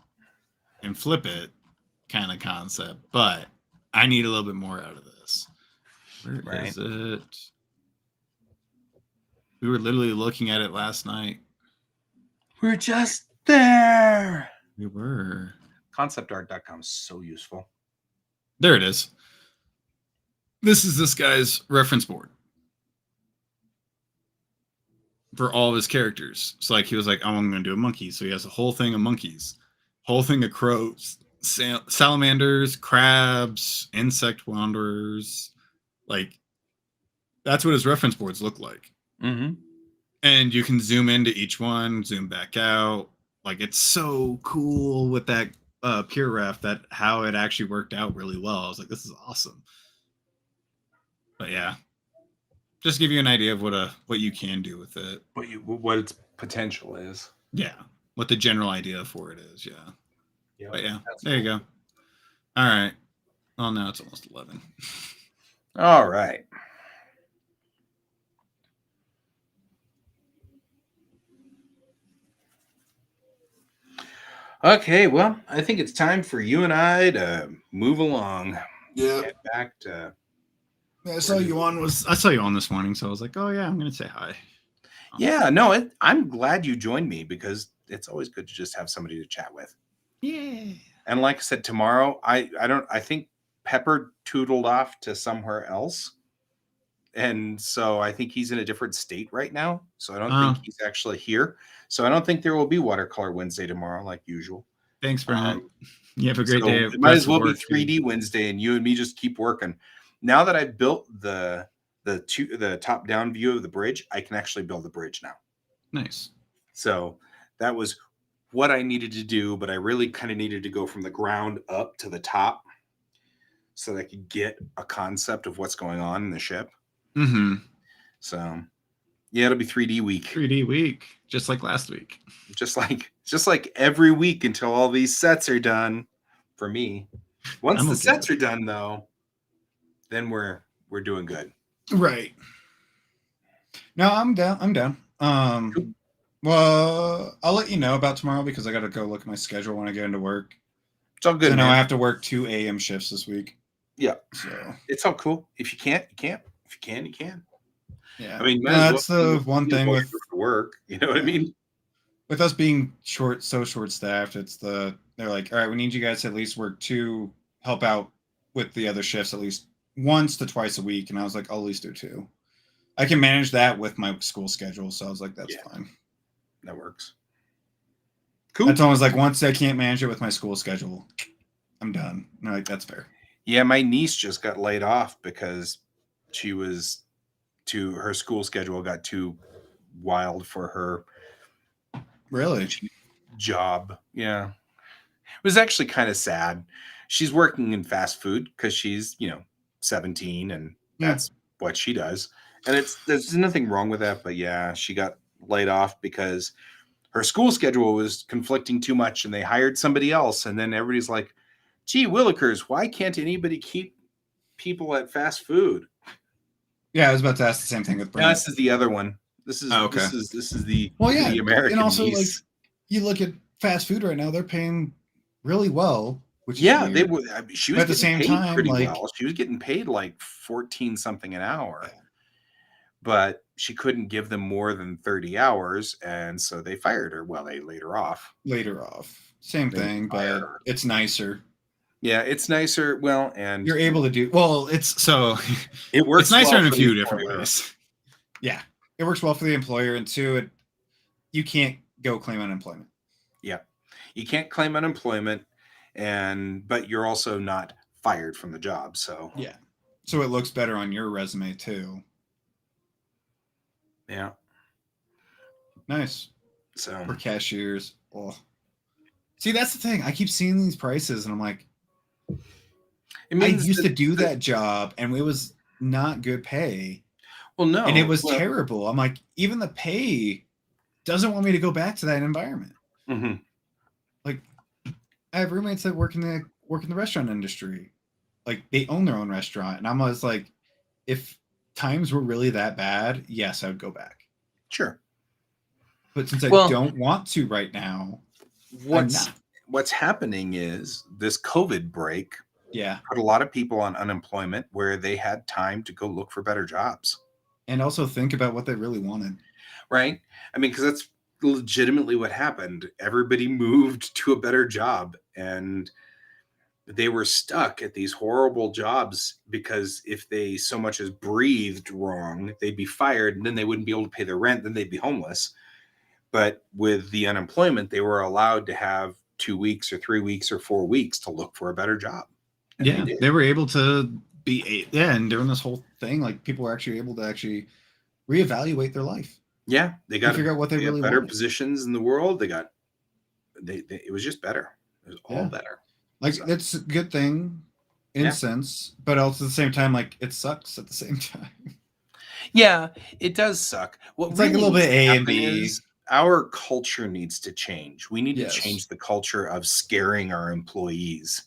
and flip it kind of concept, but I need a little bit more out of this. Where is it? We were literally looking at it last night. We're just there. We were. Conceptart.com is so useful. There it is. This is this guy's reference board for all of his characters. So like he was like, oh, I'm going to do a monkey. So he has a whole thing of monkeys, whole thing of crows, salamanders, crabs, insect wanderers. Like that's what his reference boards look like. Mm-hmm. And you can zoom into each one, zoom back out. Like it's so cool with that pure ref that how it actually worked out really well. I was like, this is awesome. But yeah, just give you an idea of what you can do with it. What its potential is. Yeah, what the general idea for it is. Yeah. But yeah, there you go. All right. Well, now it's almost 11. All right. Okay, well, I think it's time for you and I to move along. Yeah. Get back to. I saw you on this morning, so I was like, oh yeah, I'm gonna say hi. Yeah, no, I'm glad you joined me because it's always good to just have somebody to chat with. Yeah. And like I said, tomorrow, I think Pepper tootled off to somewhere else. And so I think he's in a different state right now. So I don't think he's actually here. So I don't think there will be Watercolor Wednesday tomorrow like usual. Thanks, Brent. You have a great day. It might as well be 3D Wednesday and you and me just keep working. Now that I've built the top-down view of the bridge, I can actually build the bridge now. Nice. So that was what I needed to do, but I really kind of needed to go from the ground up to the top so that I could get a concept of what's going on in the ship. Mm-hmm. So yeah, it'll be 3D week. 3D week, just like last week. Just like every week until all these sets are done for me. Once the sets are done though, then we're doing good. Right. No, I'm down. Cool. Well, I'll let you know about tomorrow because I got to go look at my schedule when I get into work. It's all good. I know I have to work 2 a.m. shifts this week. Yeah. So it's all cool. If you can't, you can't. If you can, you can. Yeah. I mean, that's the one thing with work. You know what I mean? With us being short staffed, they're like, all right, we need you guys to at least work 2, help out with the other shifts at least once to twice a week. And I was like, I'll at least do 2. I can manage that with my school schedule. So I was like, that's fine. That works. Cool. That's always like, once I can't manage it with my school schedule, I'm done. And I'm like, that's fair. Yeah, my niece just got laid off because her school schedule got too wild for her. Really? Job. Yeah. It was actually kind of sad. She's working in fast food because she's, 17 and that's what she does. And there's nothing wrong with that, but yeah, she got laid off because her school schedule was conflicting too much and they hired somebody else. And then everybody's like, gee, Willikers, why can't anybody keep people at fast food? Yeah, I was about to ask the same thing with Brent. No, this is the other one. This is this is the the American. And also, niece. like, you look at fast food right now; they're paying really well. Which they were. She was at the same time pretty like well. She was getting paid like 14 something an hour, but she couldn't give them more than 30 hours, and so they fired her. Well, they laid her off. Same thing, but it's nicer. Yeah, it's nicer. Well, and You're able to do well. It's so it works. it's nicer well in a for the few different employer. ways. Yeah, it works well for the employer, and two, you can't go claim unemployment. Yeah, you can't claim unemployment, but you're also not fired from the job. So Yeah, so it looks better on your resume too. yeah, Nice so for cashiers. Oh, see, that's the thing. I keep seeing these prices, and I'm like, it I means used to do that job, and it was not good pay, Well, no, and it was well, terrible. I'm like, even the pay doesn't want me to go back to that environment. mhm. Like, I have roommates that work in the restaurant industry. Like, they own their own restaurant, and I'm always like, if times were really that bad, yes, I would go back. Sure. But since I Well, don't want to right now, what's not. what's happening is this COVID break Yeah, put a lot of people on unemployment where they had time to go look for better jobs, and also think about what they really wanted. right? I mean, because that's legitimately what happened. Everybody moved to a better job, and they were stuck at these horrible jobs because if they so much as breathed wrong, they'd be fired, and then they wouldn't be able to pay their rent, then they'd be homeless. But with the unemployment, they were allowed to have 2 weeks or 3 weeks or 4 weeks to look for a better job. And Yeah, did. they were able to be. Yeah, and during this whole thing, like people were actually able to actually reevaluate their life. Yeah, they got figure out what they really better wanted. positions in the world. They got it was just better. It was all Yeah. better. Like So, that's a good thing in Yeah. a sense, but also at the same time, like it sucks at the same time. yeah, it does suck. What It's like a little really bit A and happen B. is our culture needs to change. We need Yes. to change the culture of scaring our employees,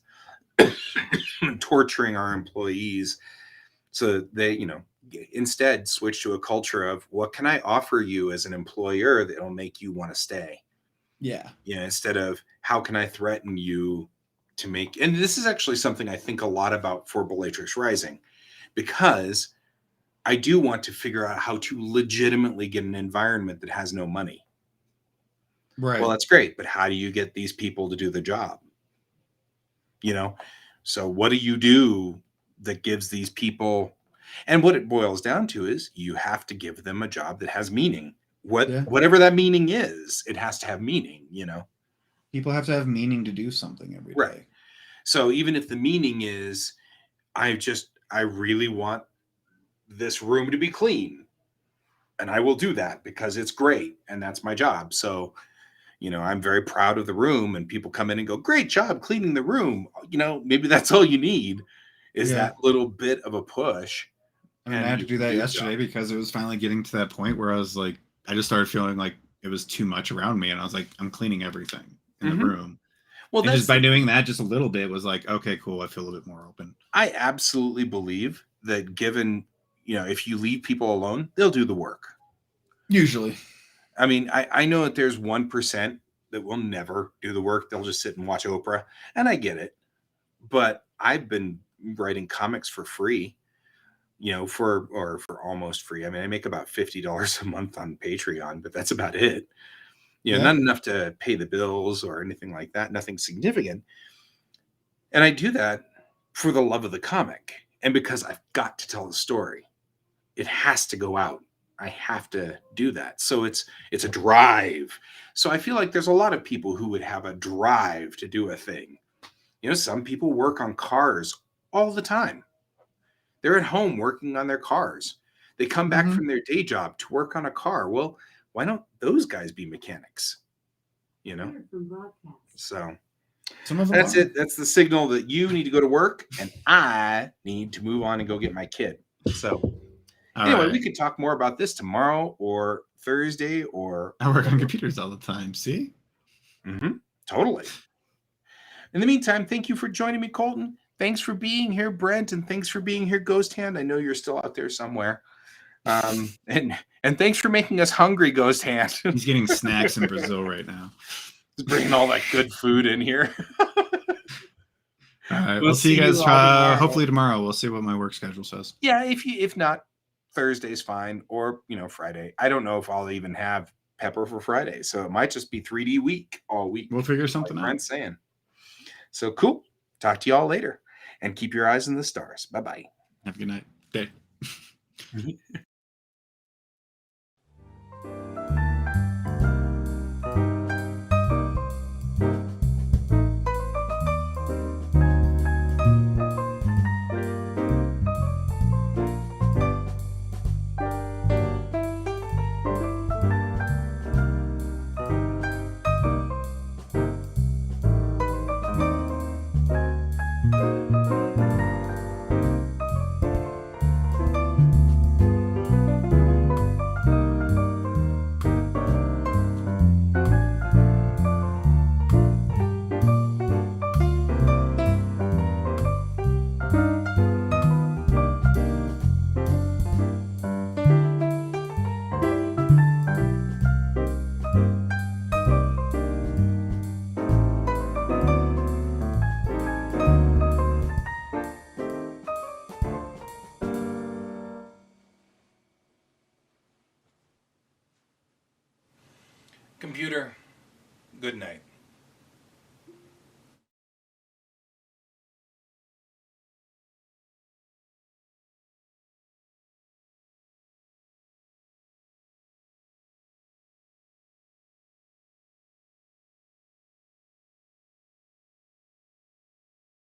torturing our employees, so they, instead switch to a culture of what can I offer you as an employer that'll make you want to stay. Yeah. Instead of how can I threaten you to make, and this is actually something I think a lot about for Bellatrix Rising, because I do want to figure out how to legitimately get an environment that has no money. Right. Well, that's great, but how do you get these people to do the job? So what do you do that gives these people, and what it boils down to is you have to give them a job that has meaning. Yeah. Whatever that meaning is, it has to have meaning, People have to have meaning to do something every day. Right. So even if the meaning is I really want this room to be clean, and I will do that because it's great and that's my job. So, I'm very proud of the room, and people come in and go, "Great job cleaning the room." Maybe that's all you need is Yeah. that little bit of a push. I mean, and I had you to do can that the yesterday job. because it was finally getting to that point where I was like, I just started feeling like it was too much around me, and I was like, I'm cleaning everything in Mhm. the room. Well, And just by doing that just a little bit was like, okay, cool. I feel a little bit more open. I absolutely believe that given, if you leave people alone, they'll do the work. Usually. I mean, I know that there's 1% that will never do the work. They'll just sit and watch Oprah, and I get it. But I've been writing comics for free, for almost free. I mean, I make about $50 a month on Patreon, but that's about it. Yeah. Not enough to pay the bills or anything like that. Nothing significant. And I do that for the love of the comic and because I've got to tell the story. It has to go out. I have to do that. So it's a drive. So I feel like there's a lot of people who would have a drive to do a thing. Some people work on cars all the time. They're at home working on their cars. They come back Mhm. from their day job to work on a car. Well, why don't those guys be mechanics? So Some of them that's are. it. That's the signal that you need to go to work and I need to move on and go get my kid. So anyway, we could talk more about this tomorrow or Thursday or I work on computers all the time. See? Totally. In the meantime, thank you for joining me, Colton. Thanks for being here, Brent, and thanks for being here, Ghost Hand. I know you're still out there somewhere. And thanks for making us hungry, Ghost Hand. He's getting snacks in Brazil right now. He's bringing all that good food in here. All right, we'll see you guys. Hopefully tomorrow. We'll see what my work schedule says. Yeah, if not, Thursday's fine, or Friday. I don't know if I'll even have Pepper for Friday, so it might just be 3D week all week. We'll figure something out. Brent's saying. So cool. talk to y'all later, and keep your eyes on the stars. Bye-bye. Have a good night. Day.